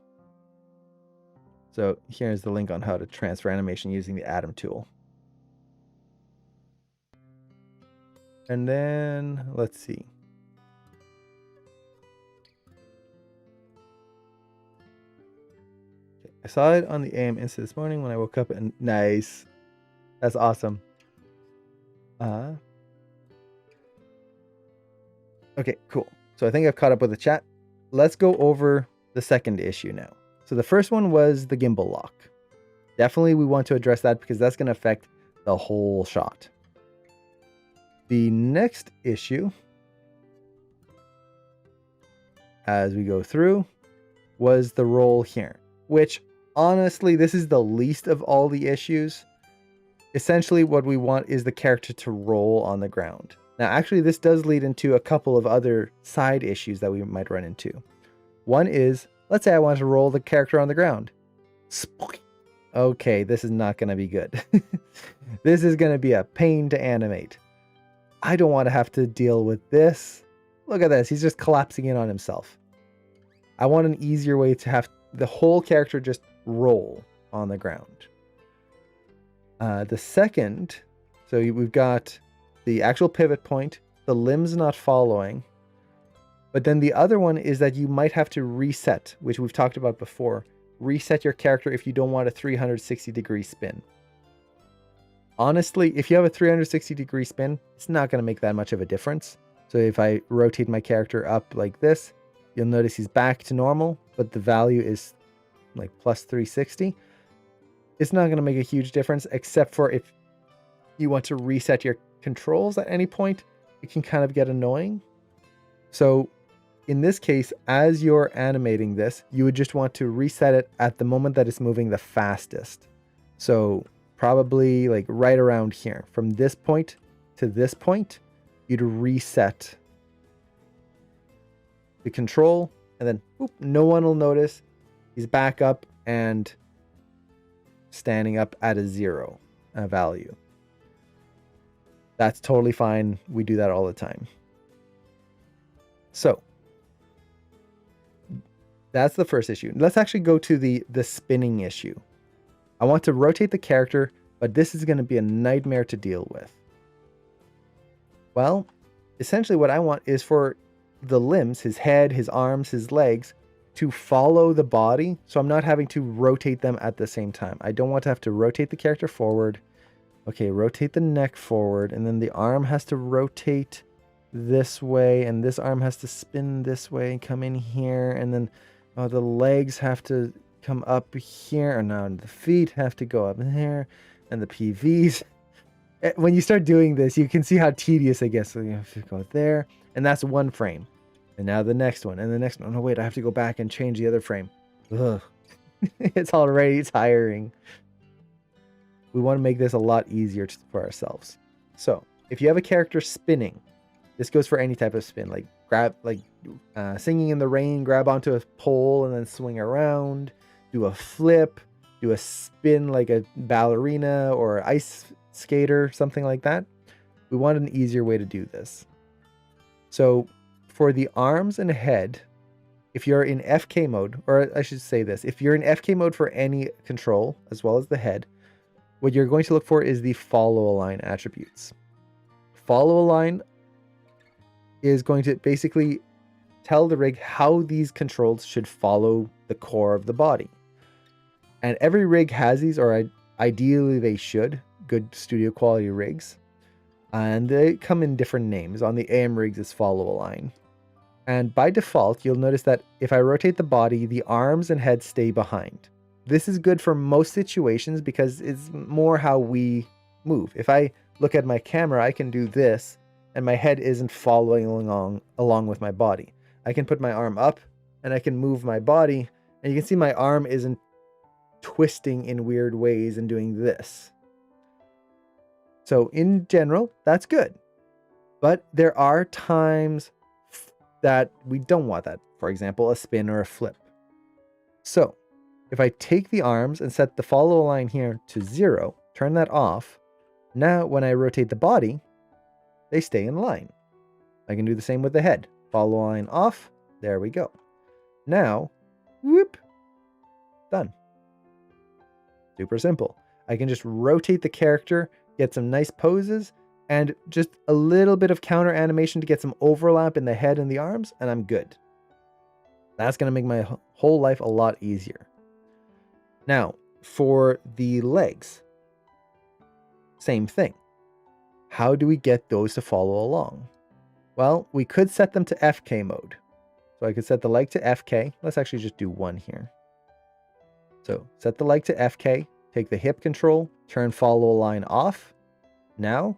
So here's the link on how to transfer animation using the Atom tool. And then let's see. Okay, I saw it on the AM Insta this morning when I woke up, and nice. That's awesome. Okay, cool. So I think I've caught up with the chat. Let's go over the second issue now. So the first one was the gimbal lock. Definitely we want to address that because that's going to affect the whole shot. The next issue, as we go through, was the roll here, which honestly, this is the least of all the issues. Essentially, what we want is the character to roll on the ground. Now, actually, this does lead into a couple of other side issues that we might run into. One is, let's say I want to roll the character on the ground. Okay, this is not going to be good. This is going to be a pain to animate. I don't want to have to deal with this. Look at this. He's just collapsing in on himself. I want an easier way to have the whole character just roll on the ground. The second, so we've got the actual pivot point, the limbs not following. But then the other one is that you might have to reset, which we've talked about before. Reset your character if you don't want a 360-degree spin. Honestly, if you have a 360-degree spin, it's not going to make that much of a difference. So if I rotate my character up like this, you'll notice he's back to normal, but the value is like plus 360. It's not going to make a huge difference, except for if you want to reset your controls at any point, it can kind of get annoying. So in this case, as you're animating this, you would just want to reset it at the moment that it's moving the fastest. So probably like right around here, from this point to this point, you'd reset the control, and then whoop, no one will notice. He's back up and standing up at a 0 value. That's totally fine. We do that all the time. So that's the first issue. Let's actually go to the spinning issue. I want to rotate the character, but this is going to be a nightmare to deal with. Well, essentially what I want is for the limbs, his head, his arms, his legs, to follow the body, so I'm not having to rotate them at the same time. I don't want to have to rotate the character forward. Okay, rotate the neck forward, and then the arm has to rotate this way, and this arm has to spin this way and come in here, and then the legs have to come up here, and now the feet have to go up here, and the PVs. When you start doing this, you can see how tedious it gets. So you have to go there, and that's one frame. And now the next one, and the next one. Oh, no, wait, I have to go back and change the other frame. Ugh. It's already tiring. We want to make this a lot easier for ourselves. So if you have a character spinning, this goes for any type of spin, like grab, like singing in the rain, grab onto a pole and then swing around, do a flip, do a spin like a ballerina or ice skater, something like that. We want an easier way to do this. So for the arms and head, if you're in FK mode, or I should say this, if you're in FK mode for any control, as well as the head, what you're going to look for is the follow align attributes. Follow align is going to basically tell the rig how these controls should follow the core of the body. And every rig has these, or ideally they should, good studio quality rigs. And they come in different names. On the AM rigs, it's follow align. And by default, you'll notice that if I rotate the body, the arms and head stay behind. This is good for most situations because it's more how we move. If I look at my camera, I can do this and my head isn't following along with my body. I can put my arm up and I can move my body, and you can see my arm isn't twisting in weird ways and doing this. So in general, that's good. But there are times that we don't want that. For example, a spin or a flip. So if I take the arms and set the follow line here to 0, turn that off, now when I rotate the body, they stay in line. I can do the same with the head. Follow line off. There we go. Now, whoop, done. Super simple. I can just rotate the character, get some nice poses, and just a little bit of counter animation to get some overlap in the head and the arms, and I'm good. That's going to make my whole life a lot easier. Now, for the legs, same thing. How do we get those to follow along? Well, we could set them to FK mode. So I could set the leg to FK. Let's actually just do one here. So set the leg to FK, take the hip control, turn follow line off. Now,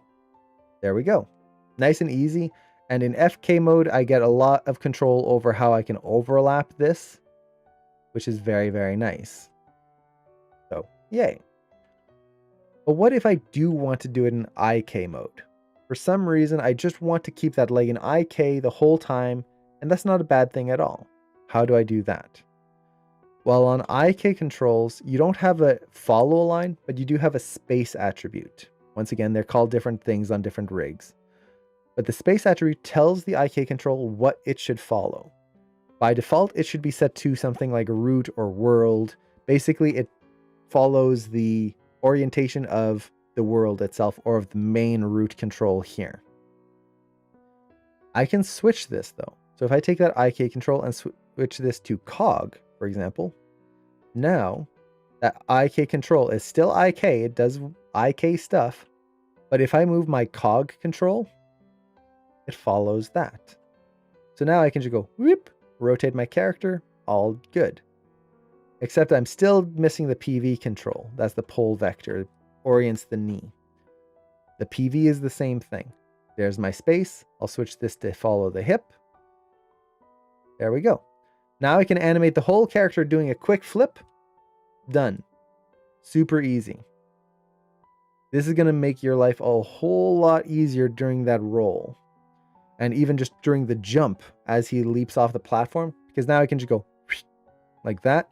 there we go. Nice and easy. And in FK mode, I get a lot of control over how I can overlap this, which is very, very nice. So, yay. But what if I do want to do it in IK mode? For some reason, I just want to keep that leg in IK the whole time, and that's not a bad thing at all. How do I do that? Well, on IK controls, you don't have a follow line, but you do have a space attribute. Once again, they're called different things on different rigs. But the space attribute tells the IK control what it should follow. By default, it should be set to something like root or world. Basically, it follows the orientation of the world itself or of the main root control here. I can switch this though. So if I take that IK control and switch this to cog, for example, now that IK control is still IK, it does IK stuff, but if I move my cog control, it follows that. So now I can just go whoop, rotate my character, all good. Except I'm still missing the PV control. That's the pole vector, orients the knee. The PV is the same thing. There's my space. I'll switch this to follow the hip. There we go. Now I can animate the whole character doing a quick flip. Done. Super easy. This is going to make your life a whole lot easier during that roll. And even just during the jump as he leaps off the platform. Because now I can just go like that.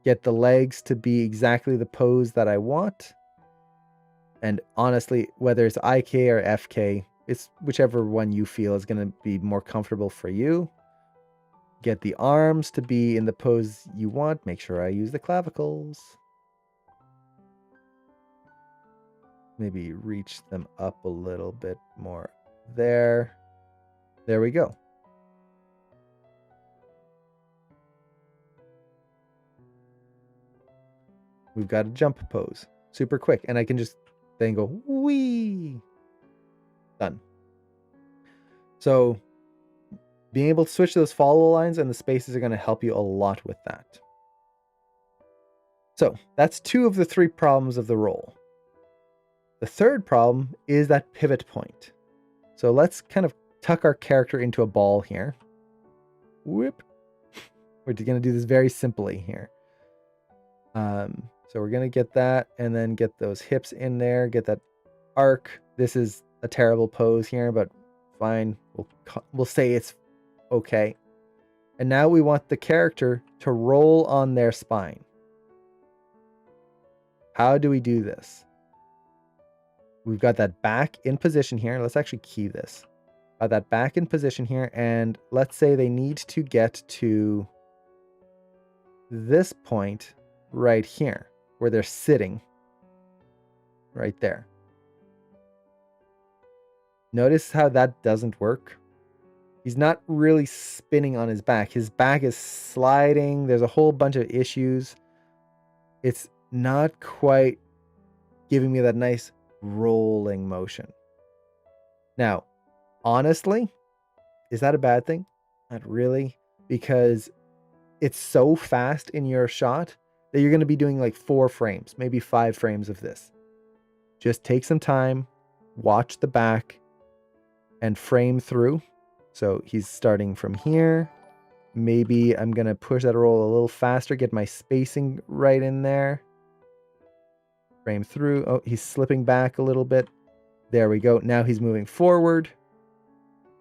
Get the legs to be exactly the pose that I want. And honestly, whether it's IK or FK, it's whichever one you feel is going to be more comfortable for you. Get the arms to be in the pose you want. Make sure I use the clavicles. Maybe reach them up a little bit more. There. There we go. We've got a jump pose. Super quick. And I can just then go, wee. Done. So being able to switch those follow lines and the spaces are going to help you a lot with that. So that's 2 of the 3 problems of the roll. The third problem is that pivot point. So let's kind of tuck our character into a ball here. Whoop. We're going to do this very simply here. So we're going to get that and then get those hips in there, get that arc. This is a terrible pose here, but fine. We'll say it's okay. And now we want the character to roll on their spine. How do we do this? We've got that back in position here. Let's actually key this. That back in position here, and let's say they need to get to this point right here where they're sitting right there. Notice how that doesn't work. He's not really spinning on his back. His back is sliding. There's a whole bunch of issues. It's not quite giving me that nice rolling motion. Now, honestly, is that a bad thing? Not really, because it's so fast in your shot that you're going to be doing like 4 frames, maybe 5 frames of this. Just take some time, watch the back, and frame through. So he's starting from here. Maybe I'm going to push that roll a little faster, get my spacing right in there. Frame through. Oh, he's slipping back a little bit. There we go. Now he's moving forward.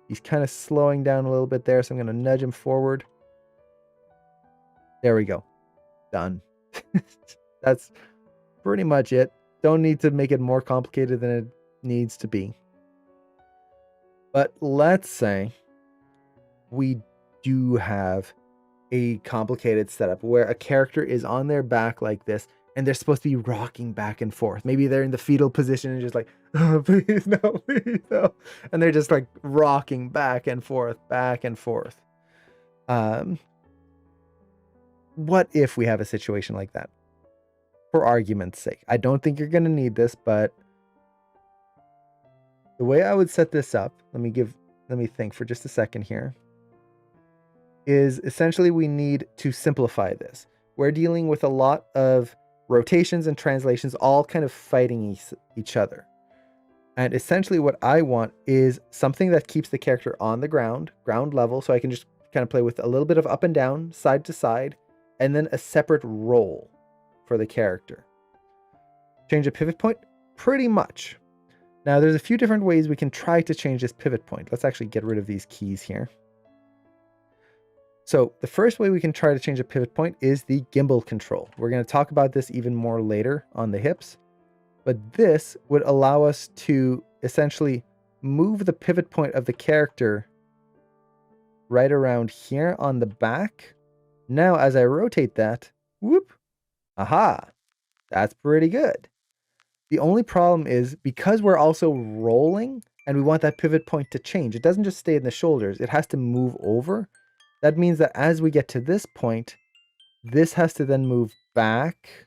He's kind of slowing down a little bit there, so I'm going to nudge him forward. There we go. Done. That's pretty much it. Don't need to make it more complicated than it needs to be. But let's say we do have a complicated setup where a character is on their back like this and they're supposed to be rocking back and forth. Maybe they're in the fetal position and just like, oh, please no, please no. And they're just like rocking back and forth, back and forth. What if we have a situation like that? For argument's sake. I don't think you're going to need this, but the way I would set this up, let me think for just a second here, is essentially we need to simplify this. We're dealing with a lot of rotations and translations all kind of fighting each other. And essentially what I want is something that keeps the character on the ground level, so I can just kind of play with a little bit of up and down, side to side, and then a separate roll for the character. Change a pivot point? Pretty much. Now there's a few different ways we can try to change this pivot point. Let's actually get rid of these keys here. So the first way we can try to change a pivot point is the gimbal control. We're going to talk about this even more later on the hips, but this would allow us to essentially move the pivot point of the character right around here on the back. Now, as I rotate that, whoop, aha, that's pretty good. The only problem is because we're also rolling and we want that pivot point to change, it doesn't just stay in the shoulders, it has to move over. That means that as we get to this point, this has to then move back.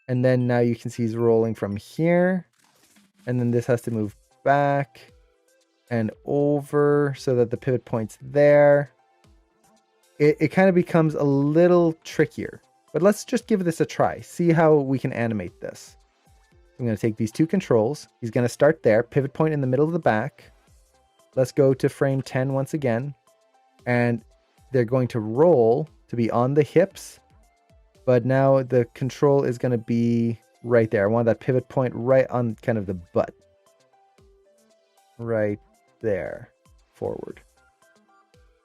And then now you can see he's rolling from here. And then this has to move back and over so that the pivot point's there. It kind of becomes a little trickier. But let's just give this a try. See how we can animate this. I'm going to take these 2 controls. He's going to start there. Pivot point in the middle of the back. Let's go to frame 10 once again. And they're going to roll to be on the hips. But now the control is going to be right there. I want that pivot point right on kind of the butt. Right there. Forward.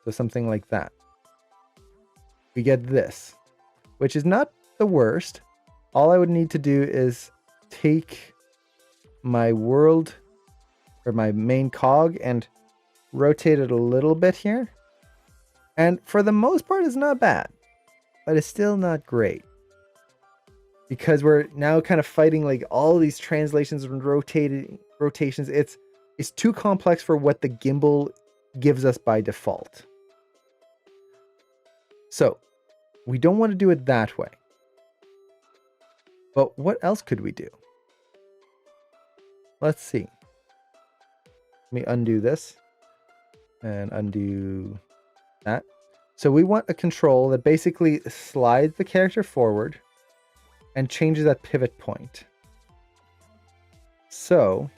So something like that. We get this, which is not the worst. All I would need to do is take my world or my main cog and rotate it a little bit here. And for the most part, it's not bad, but it's still not great because we're now kind of fighting like all these translations and rotations. It's too complex for what the gimbal gives us by default. So we don't want to do it that way. But what else could we do? Let's see. Let me undo this and undo that. So we want a control that basically slides the character forward and changes that pivot point. So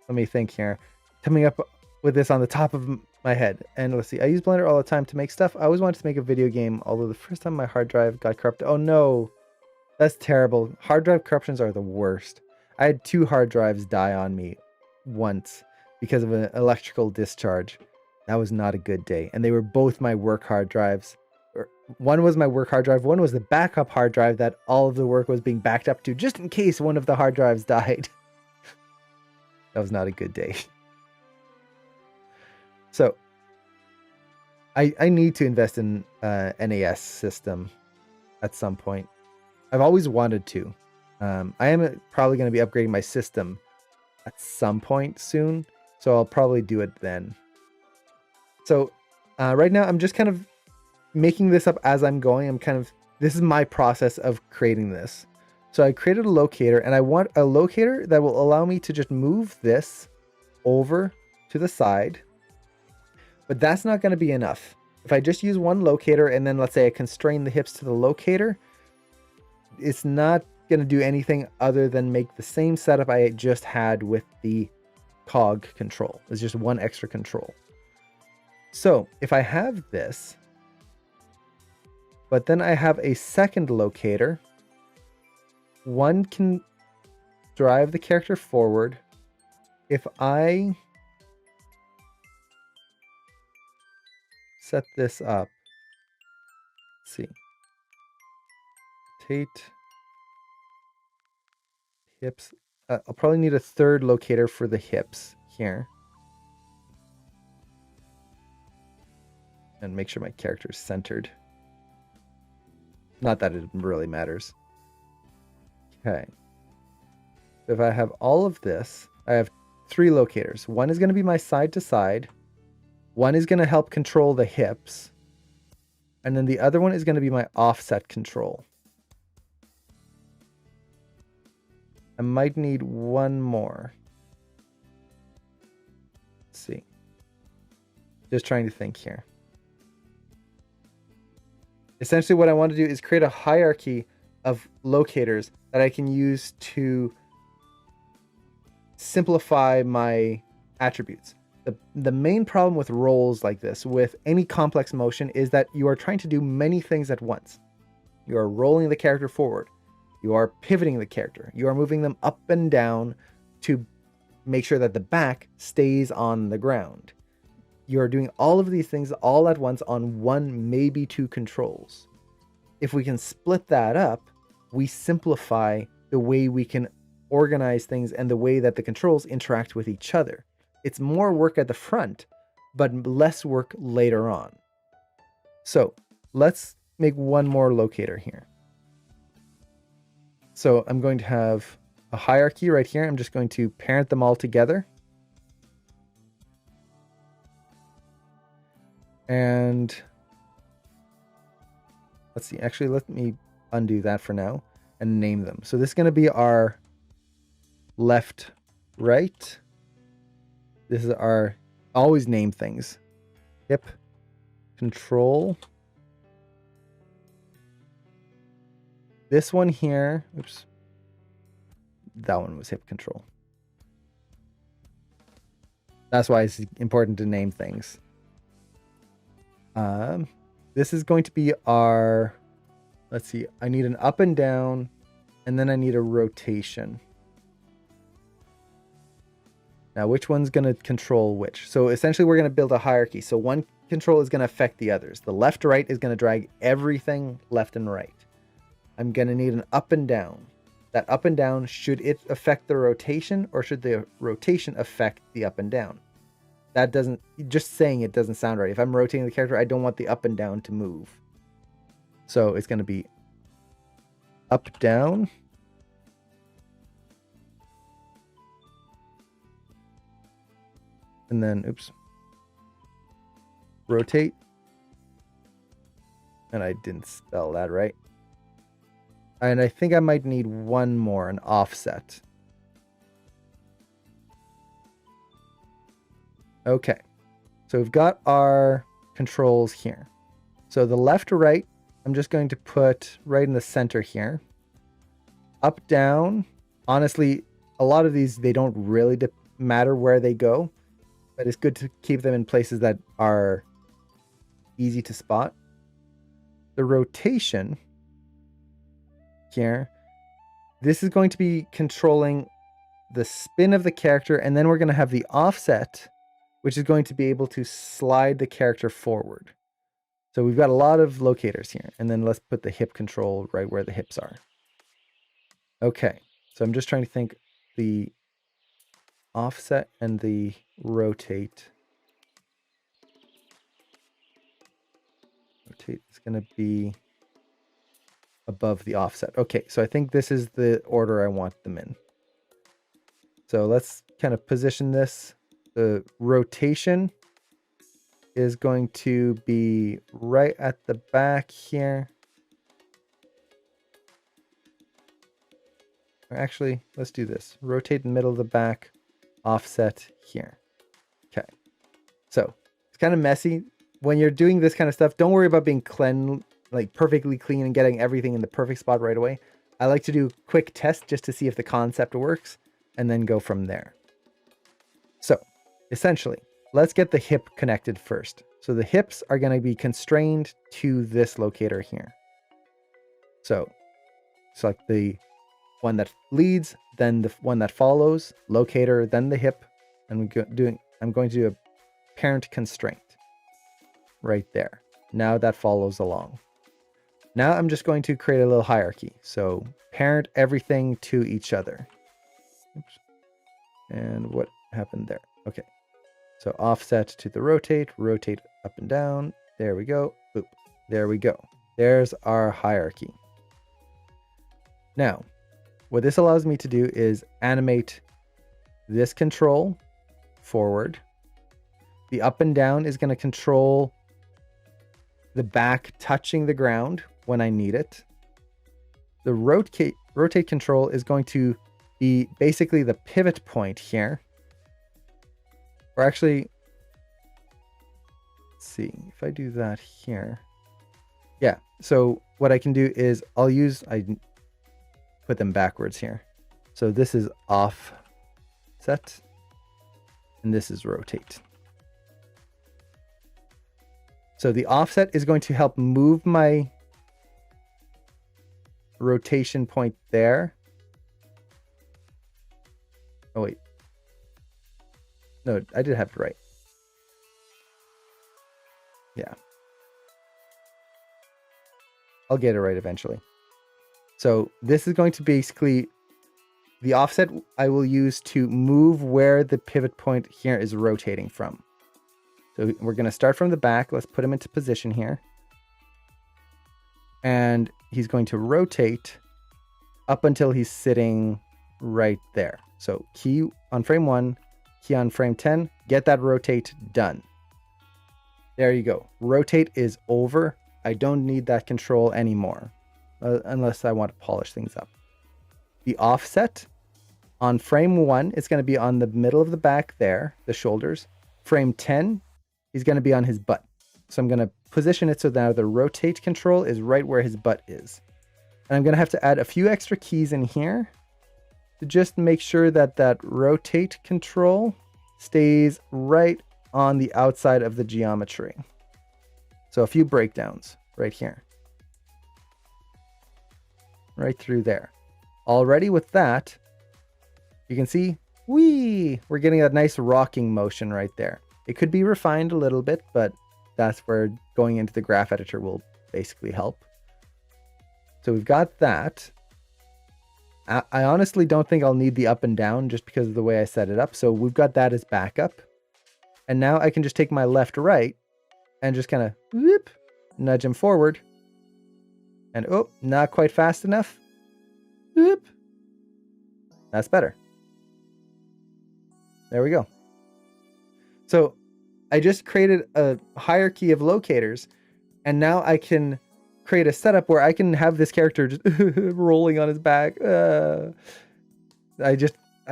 let me think here. Coming up with this on the top of my head. And let's see. I use Blender all the time to make stuff. I always wanted to make a video game, although the first time my hard drive got corrupted. Oh no. That's terrible. Hard drive corruptions are the worst. I had 2 hard drives die on me once because of an electrical discharge. That was not a good day. And they were both my work hard drives. One was my work hard drive. One was the backup hard drive that all of the work was being backed up to, just in case one of the hard drives died. That was not a good day. So I need to invest in NAS system at some point. I've always wanted to. I am probably going to be upgrading my system at some point soon, so I'll probably do it then. So right now I'm just kind of making this up as I'm going. This is my process of creating this. So I created a locator, and I want a locator that will allow me to just move this over to the side. But that's not going to be enough. If I just use one locator and then let's say I constrain the hips to the locator, it's not going to do anything other than make the same setup I just had with the cog control. It's just one extra control. So if I have this, but then I have a second locator, one can drive the character forward. If I set this up, let's see, rotate hips. I'll probably need a third locator for the hips here. And make sure my character is centered. Not that it really matters. Okay. If I have all of this, I have 3 locators. One is going to be my side to side. One is going to help control the hips. And then the other one is going to be my offset control. I might need one more. Let's see. Just trying to think here. Essentially what I want to do is create a hierarchy of locators that I can use to simplify my attributes. The main problem with roles like this, with any complex motion, is that you are trying to do many things at once. You are rolling the character forward. You are pivoting the character. You are moving them up and down to make sure that the back stays on the ground. You are doing all of these things all at once on one, maybe 2 controls. If we can split that up, we simplify the way we can organize things and the way that the controls interact with each other. It's more work at the front, but less work later on. So let's make one more locator here. So I'm going to have a hierarchy right here. I'm just going to parent them all together. And let's see, actually, let me undo that for now and name them. So this is going to be our left, right. This is our, always name things. Hip control. This one here, oops. That one was hip control. That's why it's important to name things. This is going to be our, let's see, I need an up and down, and then I need a rotation. Now, which one's going to control which? So essentially, we're going to build a hierarchy. So one control is going to affect the others. The left to right is going to drag everything left and right. I'm going to need an up and down. That up and down, should it affect the rotation, or should the rotation affect the up and down? That doesn't, just saying it doesn't sound right. If I'm rotating the character, I don't want the up and down to move. So it's going to be up, down. And then, oops, rotate. And I didn't spell that right. And I think I might need one more, an offset. Okay, so we've got our controls here. So the left to right, I'm just going to put right in the center here. Up, down. Honestly, a lot of these, they don't really matter where they go, but it's good to keep them in places that are easy to spot. The rotation here, this is going to be controlling the spin of the character, and then we're going to have the offset, which is going to be able to slide the character forward. So we've got a lot of locators here. And then let's put the hip control right where the hips are. Okay, so I'm just trying to think the offset and the rotate. Rotate is going to be above the offset. Okay, so I think this is the order I want them in. So let's kind of position this. The rotation is going to be right at the back here. Or actually, let's do this. Rotate in the middle of the back, offset here. Okay. So It's kind of messy. When you're doing this kind of stuff, don't worry about being perfectly clean and getting everything in the perfect spot right away. I like to do quick tests just to see if the concept works and then go from there. So essentially, let's get the hip connected first. So the hips are going to be constrained to this locator here. So select the one that leads, then the one that follows, locator, then the hip, and I'm going to do a parent constraint right there. Now that follows along. Now I'm just going to create a little hierarchy. So parent everything to each other. Oops. And what happened there? Okay. So offset to the rotate up and down. There we go. Boop. There we go. There's our hierarchy. Now, what this allows me to do is animate this control forward. The up and down is going to control the back touching the ground when I need it. The rotate control is going to be basically the pivot point here. Or actually, let's see if I do that here. Yeah, so what I can do is I put them backwards here. So this is offset and this is rotate. So the offset is going to help move my rotation point there. Oh, wait. No, I did have it right. Yeah. I'll get it right eventually. So this is going to basically, the offset I will use to move where the pivot point here is rotating from. So we're going to start from the back. Let's put him into position here. And he's going to rotate up until he's sitting right there. So key on frame 1, key on frame 10, get that rotate done. There you go. Rotate is over. I don't need that control anymore, unless I want to polish things up. The offset on frame 1 is going to be on the middle of the back there, the shoulders. Frame 10, he's going to be on his butt. So I'm going to position it so now the rotate control is right where his butt is. And I'm going to have to add a few extra keys in here to just make sure that that rotate control stays right on the outside of the geometry. So a few breakdowns right here. Right through there. Already with that, you can see, we're getting a nice rocking motion right there. It could be refined a little bit, but that's where going into the graph editor will basically help. So we've got that. I honestly don't think I'll need the up and down just because of the way I set it up. So we've got that as backup. And now I can just take my left, right, and just kind of nudge him forward. And oh, not quite fast enough. Whoop. That's better. There we go. So I just created a hierarchy of locators, and now I can create a setup where I can have this character just rolling on his back. I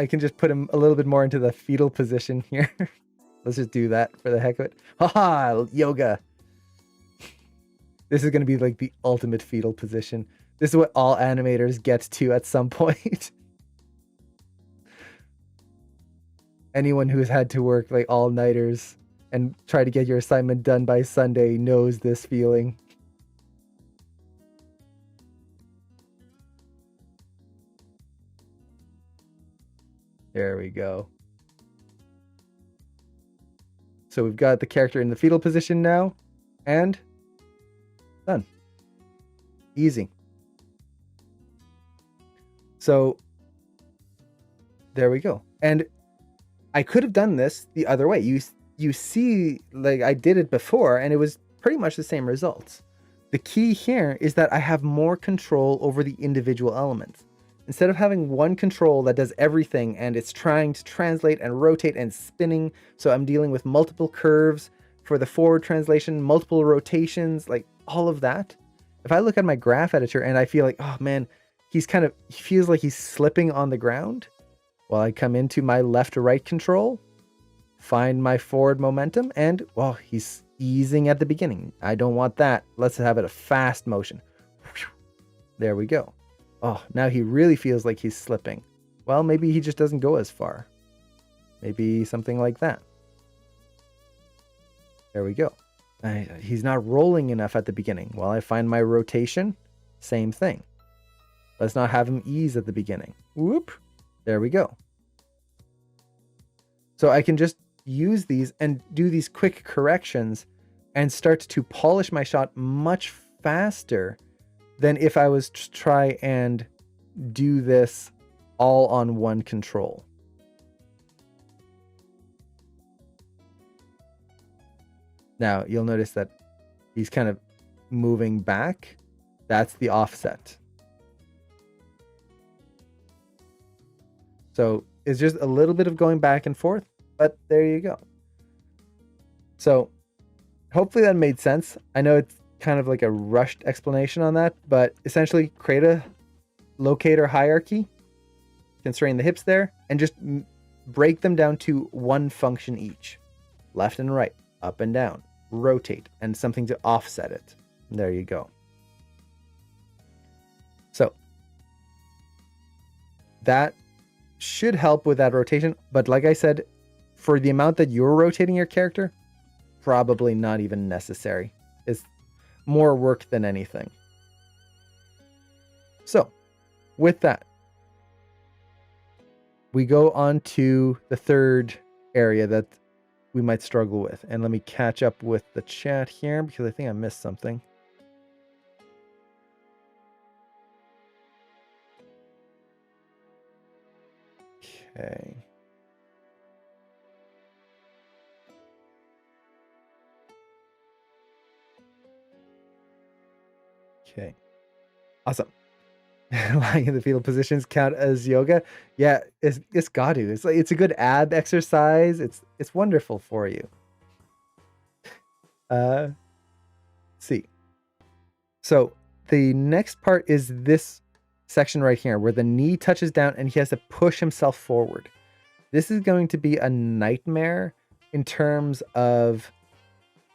can just put him a little bit more into the fetal position here. Let's just do that for the heck of it. Haha, yoga. This is going to be like the ultimate fetal position. This is what all animators get to at some point. Anyone who's had to work like all-nighters and try to get your assignment done by Sunday knows this feeling. There we go. So we've got the character in the fetal position now, and done. Easy. So there we go. And I could have done this the other way. You see, like I did it before, and it was pretty much the same results. The key here is that I have more control over the individual elements. Instead of having one control that does everything and it's trying to translate and rotate and spinning, so I'm dealing with multiple curves for the forward translation, multiple rotations, like all of that. If I look at my graph editor and I feel like, oh man, he feels like he's slipping on the ground, well, I come into my left to right control, find my forward momentum, and, well, he's easing at the beginning. I don't want that. Let's have it a fast motion. There we go. Oh, now he really feels like he's slipping. Well, maybe he just doesn't go as far. Maybe something like that. There we go. He's not rolling enough at the beginning. Well, I find my rotation, same thing. Let's not have him ease at the beginning. Whoop. There we go. So I can just use these and do these quick corrections and start to polish my shot much faster than if I was to try and do this all on one control. Now, you'll notice that he's kind of moving back. That's the offset. So it's just a little bit of going back and forth, but there you go. So hopefully that made sense. I know it's kind of like a rushed explanation on that, but essentially create a locator hierarchy, constrain the hips there, and just break them down to one function each. Left and right, up and down, rotate, and something to offset it. There you go. So that should help with that rotation, but like I said, for the amount that you're rotating your character, probably not even necessary. It's more work than anything. So with that, we go on to the third area that we might struggle with. And let me catch up with the chat here because I think I missed something. Okay. Okay. Awesome. Lying in the fetal positions count as yoga. Yeah, it's got to. It's like it's a good ab exercise. It's wonderful for you. See. So the next part is this section right here where the knee touches down and he has to push himself forward. This is going to be a nightmare in terms of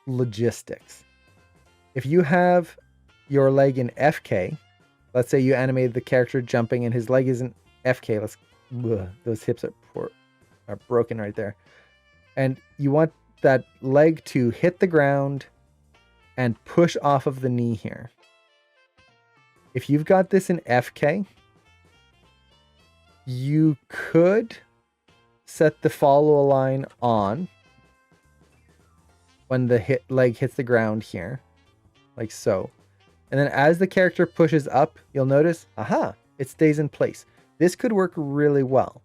logistics. If you have your leg in FK, let's say you animated the character jumping and his leg isn't FK. Those hips are broken right there. And you want that leg to hit the ground and push off of the knee here. If you've got this in FK, you could set the follow line on when the leg hits the ground here, like so. And then as the character pushes up, you'll notice, aha, it stays in place. This could work really well.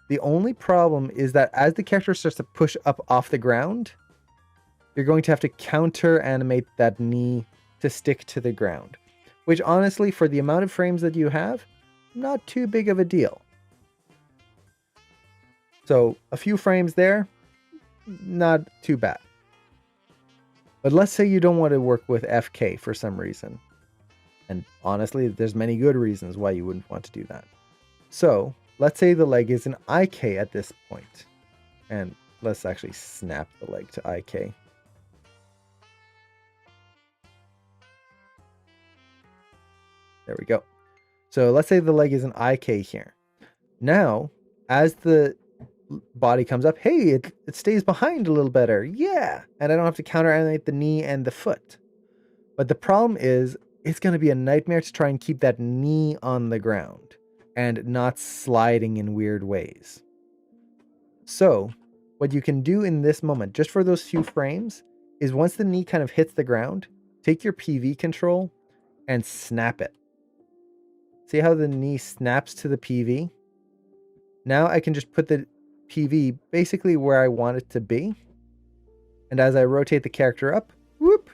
The only problem is that as the character starts to push up off the ground, you're going to have to counter animate that knee to stick to the ground, which honestly, for the amount of frames that you have, not too big of a deal. So a few frames there, not too bad. But let's say you don't want to work with FK for some reason. And honestly, there's many good reasons why you wouldn't want to do that. So let's say the leg is an IK at this point. And let's actually snap the leg to IK. There we go. So let's say the leg is an IK here. Now, as the body comes up, hey, it stays behind a little better. Yeah. And I don't have to counter animate the knee and the foot. But the problem is it's going to be a nightmare to try and keep that knee on the ground and not sliding in weird ways. So what you can do in this moment, just for those few frames, is once the knee kind of hits the ground, take your PV control and snap it. See how the knee snaps to the PV? Now I can just put the PV basically where I want it to be. And as I rotate the character up, whoop,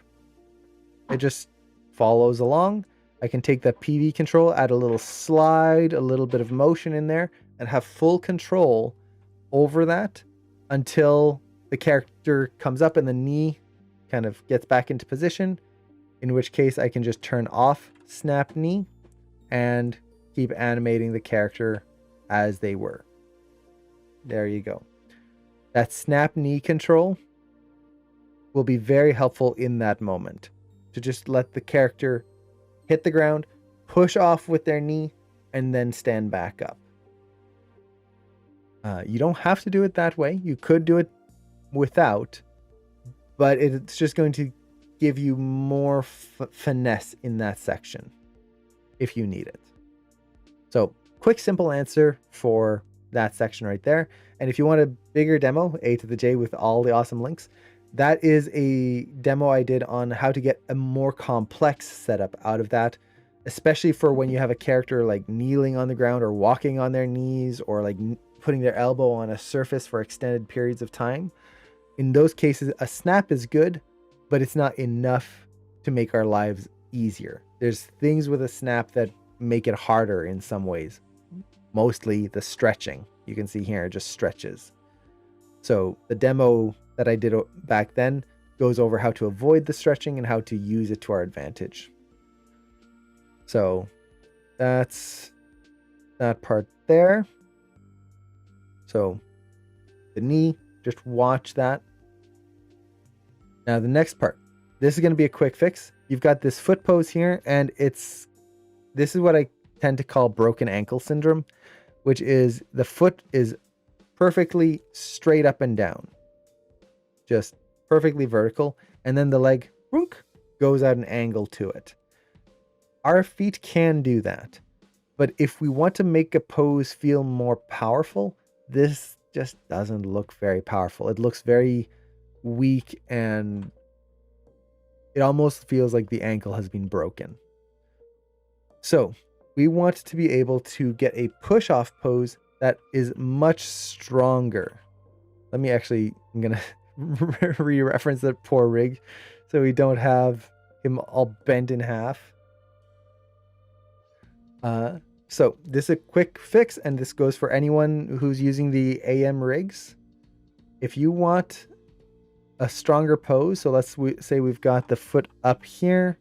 it just follows along. I can take that PV control, add a little slide, a little bit of motion in there, and have full control over that until the character comes up and the knee kind of gets back into position, in which case I can just turn off snap knee and keep animating the character as they were. There you go. That snap knee control will be very helpful in that moment, to just let the character hit the ground, push off with their knee, and then stand back up. You don't have to do it that way. You could do it without, but it's just going to give you more finesse in that section if you need it. So, quick, simple answer for that section right there. And if you want a bigger demo, A to the J with all the awesome links, that is a demo I did on how to get a more complex setup out of that, especially for when you have a character like kneeling on the ground or walking on their knees, or like putting their elbow on a surface for extended periods of time. In those cases, a snap is good, but it's not enough to make our lives easier. There's things with a snap that make it harder in some ways. Mostly the stretching. You can see here, it just stretches. So the demo that I did back then goes over how to avoid the stretching and how to use it to our advantage. So that's that part there. So the knee, just watch that. Now the next part, this is going to be a quick fix. You've got this foot pose here, and this is what I tend to call broken ankle syndrome, which is the foot is perfectly straight up and down, just perfectly vertical, and then the leg goes at an angle to it. Our feet can do that, but if we want to make a pose feel more powerful, this just doesn't look very powerful. It looks very weak, and it almost feels like the ankle has been broken. So we want to be able to get a push-off pose that is much stronger. I'm going to re-reference that poor Rig so we don't have him all bent in half. So this is a quick fix, and this goes for anyone who's using the AM rigs. If you want a stronger pose, so let's say we've got the foot up here,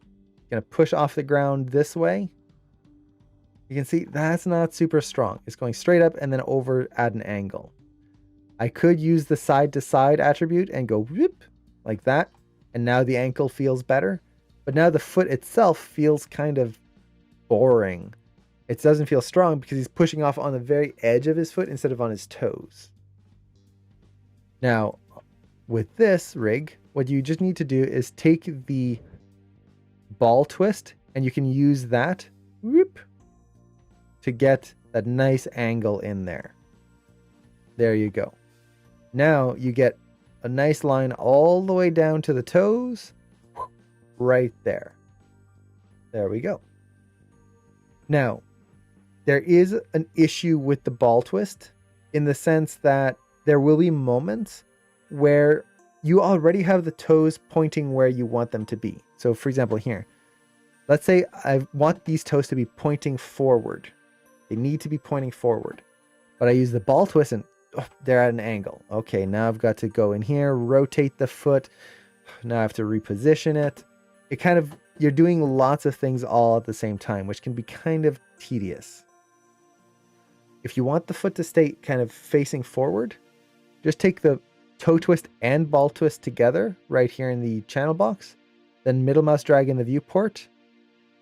gonna push off the ground this way. You can see that's not super strong. It's going straight up and then over at an angle. I could use the side to side attribute and go whoop like that, and now the ankle feels better. But now the foot itself feels kind of boring. It doesn't feel strong because he's pushing off on the very edge of his foot instead of on his toes. Now, with this rig, what you just need to do is take the ball twist, and you can use that to get that nice angle in there. There you go. Now you get a nice line all the way down to the toes, right there. There we go. Now, there is an issue with the ball twist in the sense that there will be moments where you already have the toes pointing where you want them to be. So for example here, let's say I want these toes to be pointing forward. They need to be pointing forward. But I use the ball twist and they're at an angle. Okay, now I've got to go in here, rotate the foot. Now I have to reposition it. You're doing lots of things all at the same time, which can be kind of tedious. If you want the foot to stay kind of facing forward, just take the toe twist and ball twist together right here in the channel box, then middle mouse drag in the viewport,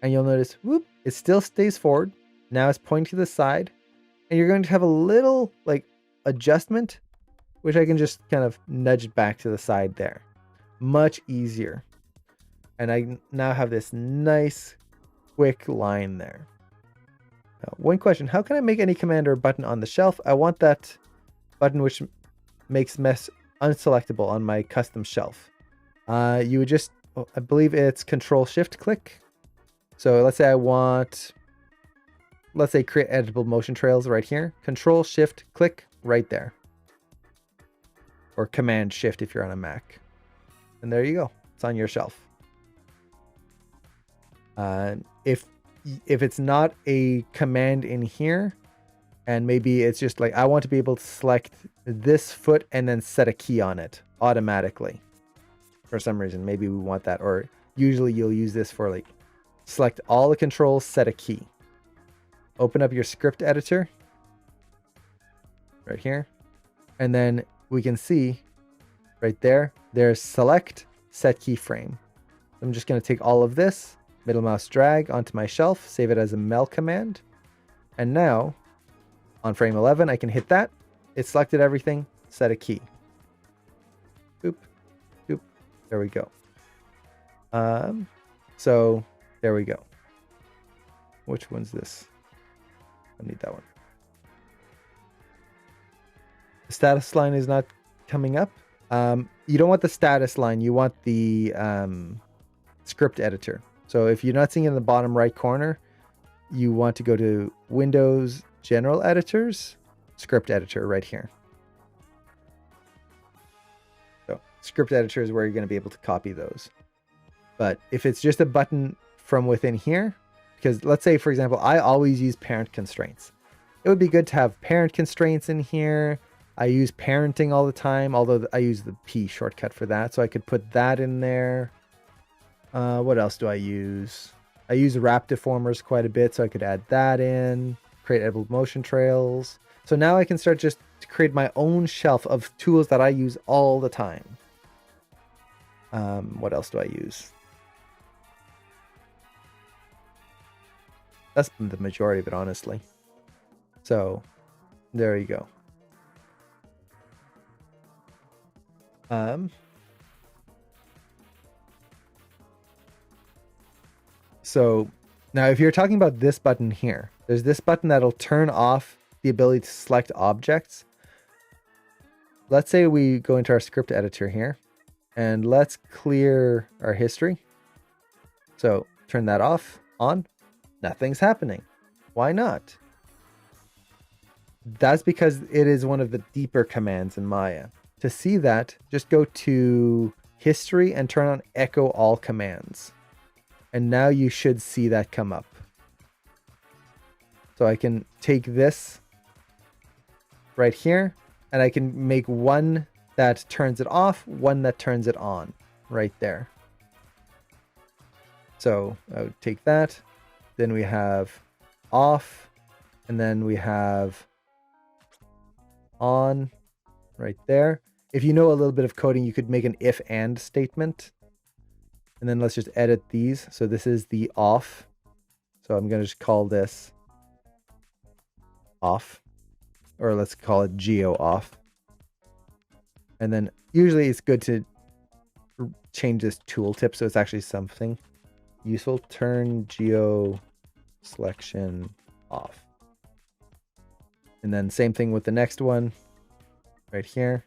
and you'll notice, it still stays forward. Now it's pointing to the side, and you're going to have a little adjustment, which I can just kind of nudge it back to the side there. Much easier. And I now have this nice quick line there. Now, one question, how can I make any command or button on the shelf? I want that button which makes mesh unselectable on my custom shelf. You would just, I believe it's Control-Shift-Click. So let's say create editable motion trails right here. Control-Shift-Click right there. Or Command-Shift if you're on a Mac. And there you go. It's on your shelf. If it's not a command in here, and maybe it's just I want to be able to select this foot and then set a key on it automatically. For some reason, maybe we want that. Or usually you'll use this for select all the controls, set a key. Open up your script editor right here. And then we can see right there, there's select set keyframe. I'm just going to take all of this, middle mouse drag onto my shelf, save it as a mel command. And now on frame 11, I can hit that. It selected everything, set a key. Boop, boop. There we go. So there we go. Which one's this? I need that one. The status line is not coming up. You don't want the status line. You want the script editor. So if you're not seeing it in the bottom right corner, you want to go to Windows General Editors, Script Editor right here. So Script Editor is where you're going to be able to copy those. But if it's just a button from within here, because let's say, for example, I always use parent constraints. It would be good to have parent constraints in here. I use parenting all the time, although I use the P shortcut for that. So I could put that in there. What else do I use? I use wrap deformers quite a bit, so I could add that in, create editable motion trails. So now I can start just to create my own shelf of tools that I use all the time. What else do I use? That's the majority of it, honestly. So there you go. So now if you're talking about this button here, there's this button that'll turn off the ability to select objects. Let's say we go into our script editor here and let's clear our history. So turn that off, on, nothing's happening. Why not? That's because it is one of the deeper commands in Maya. To see that, just go to history and turn on echo all commands. And now you should see that come up. So I can take this right here and I can make one that turns it off, one that turns it on right there. So I would take that. Then we have off, and then we have on right there. If you know a little bit of coding, you could make an if and statement. And then let's just edit these. So this is the off. So I'm going to just call this off, or let's call it geo off. And then usually it's good to change this tooltip so it's actually something useful. Turn geo selection off. And then same thing with the next one right here.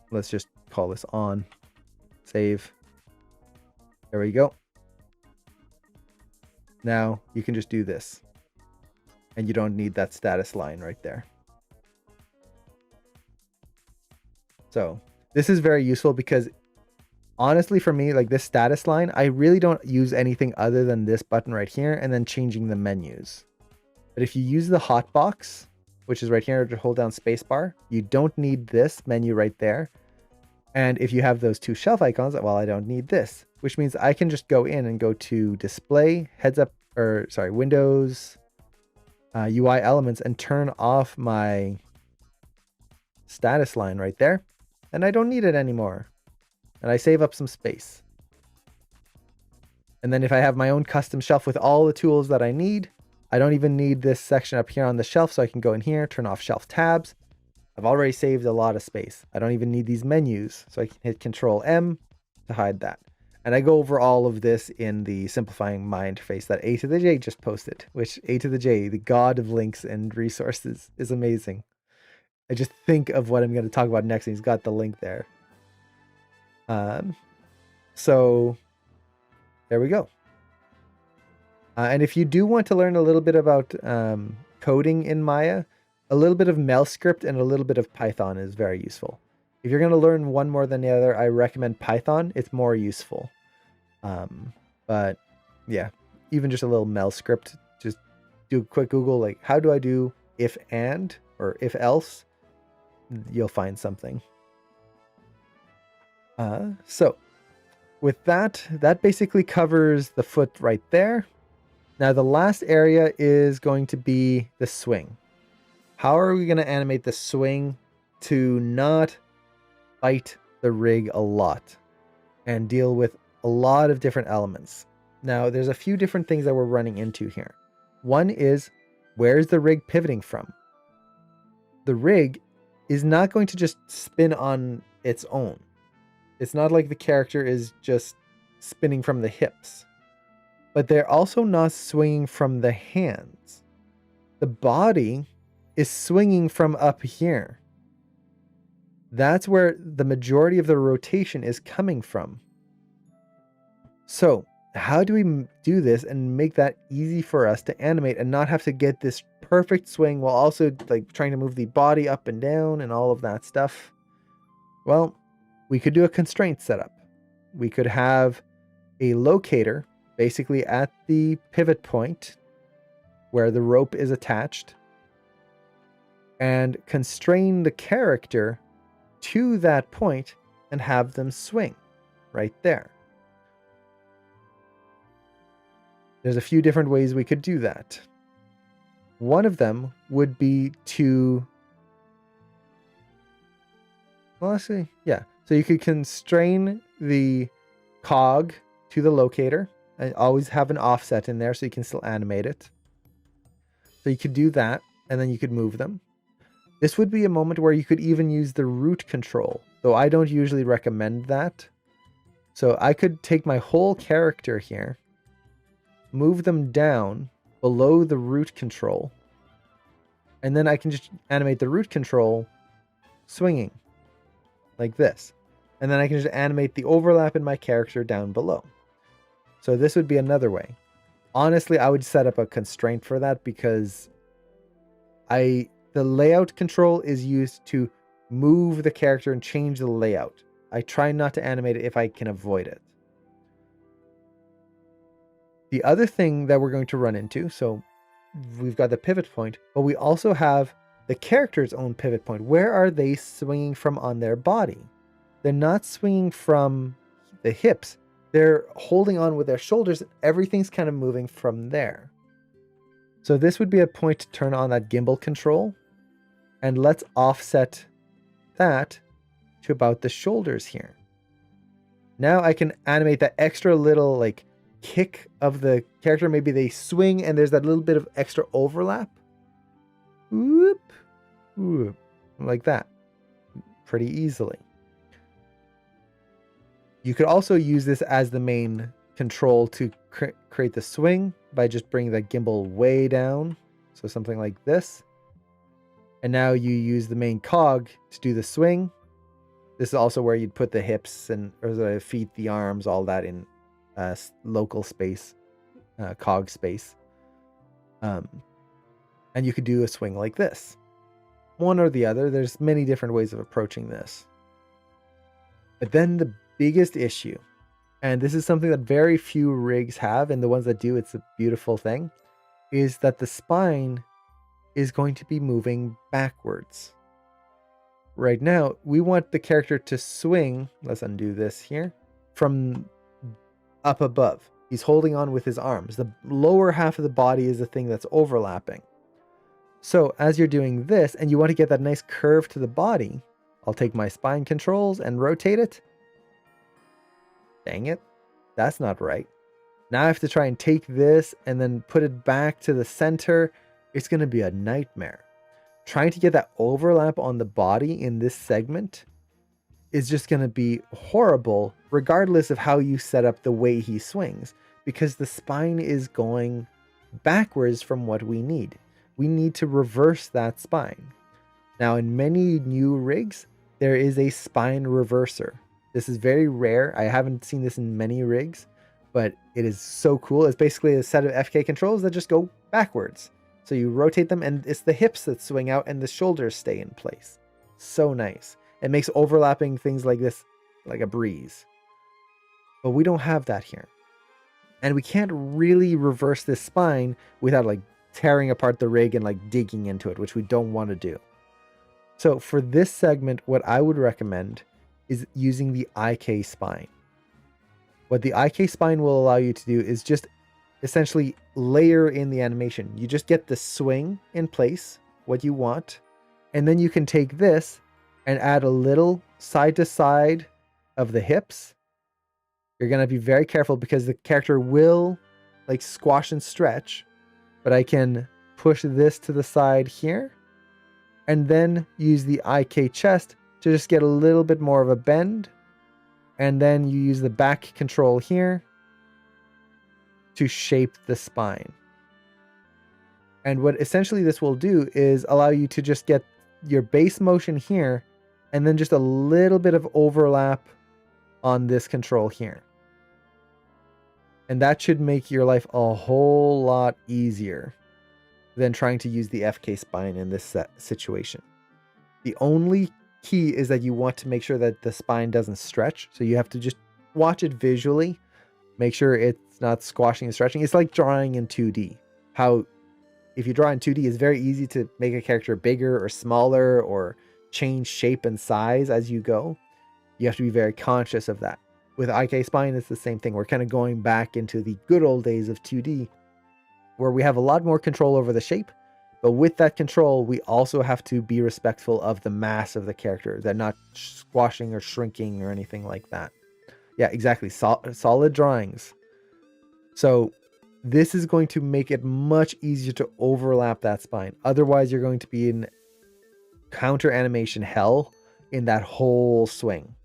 Let's just call this on. Save. There we go. Now you can just do this. And you don't need that status line right there. So this is very useful because honestly for me, like this status line, I really don't use anything other than this button right here and then changing the menus. But if you use the hotbox, which is right here to hold down spacebar, you don't need this menu right there. And if you have those two shelf icons, well, I don't need this, which means I can just go in and go to display, Windows, UI elements, and turn off my status line right there. And I don't need it anymore. And I save up some space. And then if I have my own custom shelf with all the tools that I need, I don't even need this section up here on the shelf, so I can go in here, turn off shelf tabs. I've already saved a lot of space. I don't even need these menus, so I can hit Control M to hide that. And I go over all of this in the simplifying my interface that A to the J just posted, which A to the J, the god of links and resources, is amazing. I just think of what I'm going to talk about next, and he's got the link there. So there we go. And if you do want to learn a little bit about coding in Maya, a little bit of Melscript and a little bit of Python is very useful. If you're going to learn one more than the other, I recommend Python. It's more useful. But yeah, even just a little Melscript, just do a quick Google, like how do I do if and or if else, you'll find something. So with that basically covers the foot right there. Now the last area is going to be the swing. how are we going to animate the swing to not fight the rig a lot and deal with a lot of different elements? Now, there's a few different things that we're running into here. One is, where's the rig pivoting from? The rig is not going to just spin on its own. It's not like the character is just spinning from the hips. But they're also not swinging from the hands. The body is swinging from up here. That's where the majority of the rotation is coming from. So, how do we do this and make that easy for us to animate and not have to get this perfect swing while also like trying to move the body up and down and all of that stuff? Well, we could do a constraint setup. We could have a locator basically at the pivot point where the rope is attached and constrain the character to that point and have them swing right there. There's a few different ways we could do that. One of them would be to, well, actually, yeah. So you could constrain the cog to the locator and always have an offset in there so you can still animate it. So you could do that, and then you could move them. This would be a moment where you could even use the root control, though I don't usually recommend that. So I could take my whole character here, move them down below the root control, and then I can just animate the root control swinging like this. And then I can just animate the overlap in my character down below. So this would be another way. Honestly, I would set up a constraint for that because the layout control is used to move the character and change the layout. I try not to animate it if I can avoid it. The other thing that we're going to run into, so we've got the pivot point, but we also have the character's own pivot point. Where are they swinging from on their body? They're not swinging from the hips. They're holding on with their shoulders. Everything's kind of moving from there. So this would be a point to turn on that gimbal control. And let's offset that to about the shoulders here. Now I can animate that extra little like kick of the character. Maybe they swing and there's that little bit of extra overlap. Whoop, whoop, like that. Pretty easily. You could also use this as the main control to create the swing by just bringing the gimbal way down. So something like this. And now you use the main cog to do the swing. This is also where you'd put the hips and or the feet, the arms, all that in local space, cog space. And you could do a swing like this. One or the other. There's many different ways of approaching this. But then the biggest issue, and this is something that very few rigs have, and the ones that do, it's a beautiful thing, is that the spine is going to be moving backwards. Right now, we want the character to swing, let's undo this here, from up above. He's holding on with his arms. The lower half of the body is the thing that's overlapping. So as you're doing this, and you want to get that nice curve to the body, I'll take my spine controls and rotate it. Dang it, that's not right. Now I have to try and take this and then put it back to the center. It's going to be a nightmare. Trying to get that overlap on the body in this segment is just going to be horrible, regardless of how you set up the way he swings, because the spine is going backwards from what we need. We need to reverse that spine. Now, in many new rigs, there is a spine reverser. This is very rare. I haven't seen this in many rigs, but it is so cool. It's basically a set of FK controls that just go backwards. So you rotate them and it's the hips that swing out and the shoulders stay in place. So nice. It makes overlapping things like this like a breeze. But we don't have that here. And we can't really reverse this spine without like tearing apart the rig and like digging into it, which we don't want to do. So for this segment, what I would recommend is using the IK spine. What the IK spine will allow you to do is just essentially layer in the animation. You just get the swing in place what you want. And then you can take this and add a little side to side of the hips. You're going to be very careful because the character will like squash and stretch, but I can push this to the side here and then use the IK chest to just get a little bit more of a bend. And then you use the back control here to shape the spine. And what essentially this will do is allow you to just get your base motion here and then just a little bit of overlap on this control here. And that should make your life a whole lot easier than trying to use the FK spine in this situation. The only key is that you want to make sure that the spine doesn't stretch. So you have to just watch it visually, make sure it's not squashing and stretching. It's like drawing in 2D. How if you draw in 2D, it's very easy to make a character bigger or smaller or change shape and size as you go. You have to be very conscious of that. With IK Spine, it's the same thing. We're kind of going back into the good old days of 2D, where we have a lot more control over the shape. But with that control, we also have to be respectful of the mass of the character. They're not squashing or shrinking or anything like that. Yeah, exactly. Solid drawings. So this is going to make it much easier to overlap that spine. Otherwise, you're going to be in counter animation hell in that whole swing.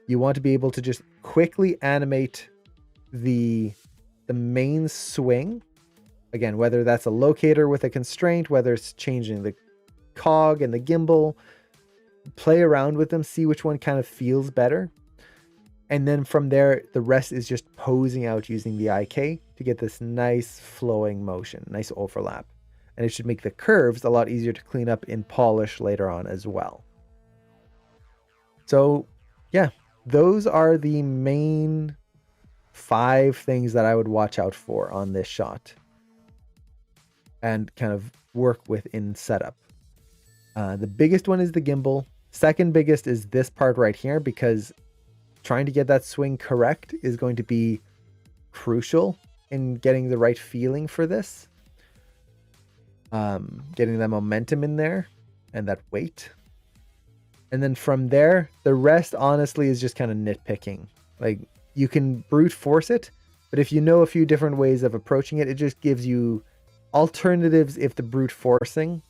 You want to be able to just quickly animate the main swing. Again, whether that's a locator with a constraint, whether it's changing the cog and the gimbal, play around with them, see which one kind of feels better. And then from there, the rest is just posing out using the IK to get this nice flowing motion, nice overlap. And it should make the curves a lot easier to clean up in polish later on as well. So yeah, those are the main 5 things that I would watch out for on this shot and kind of work with in setup. The biggest one is the gimbal. Second biggest is this part right here, because trying to get that swing correct is going to be crucial in getting the right feeling for this. Getting that momentum in there and that weight. And then from there, the rest honestly is just kind of nitpicking. Like, you can brute force it, but if you know a few different ways of approaching it, it just gives you alternatives if the brute forcing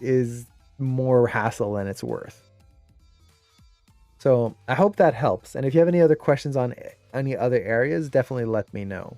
is more hassle than it's worth. So I hope that helps. And if you have any other questions on any other areas, definitely let me know.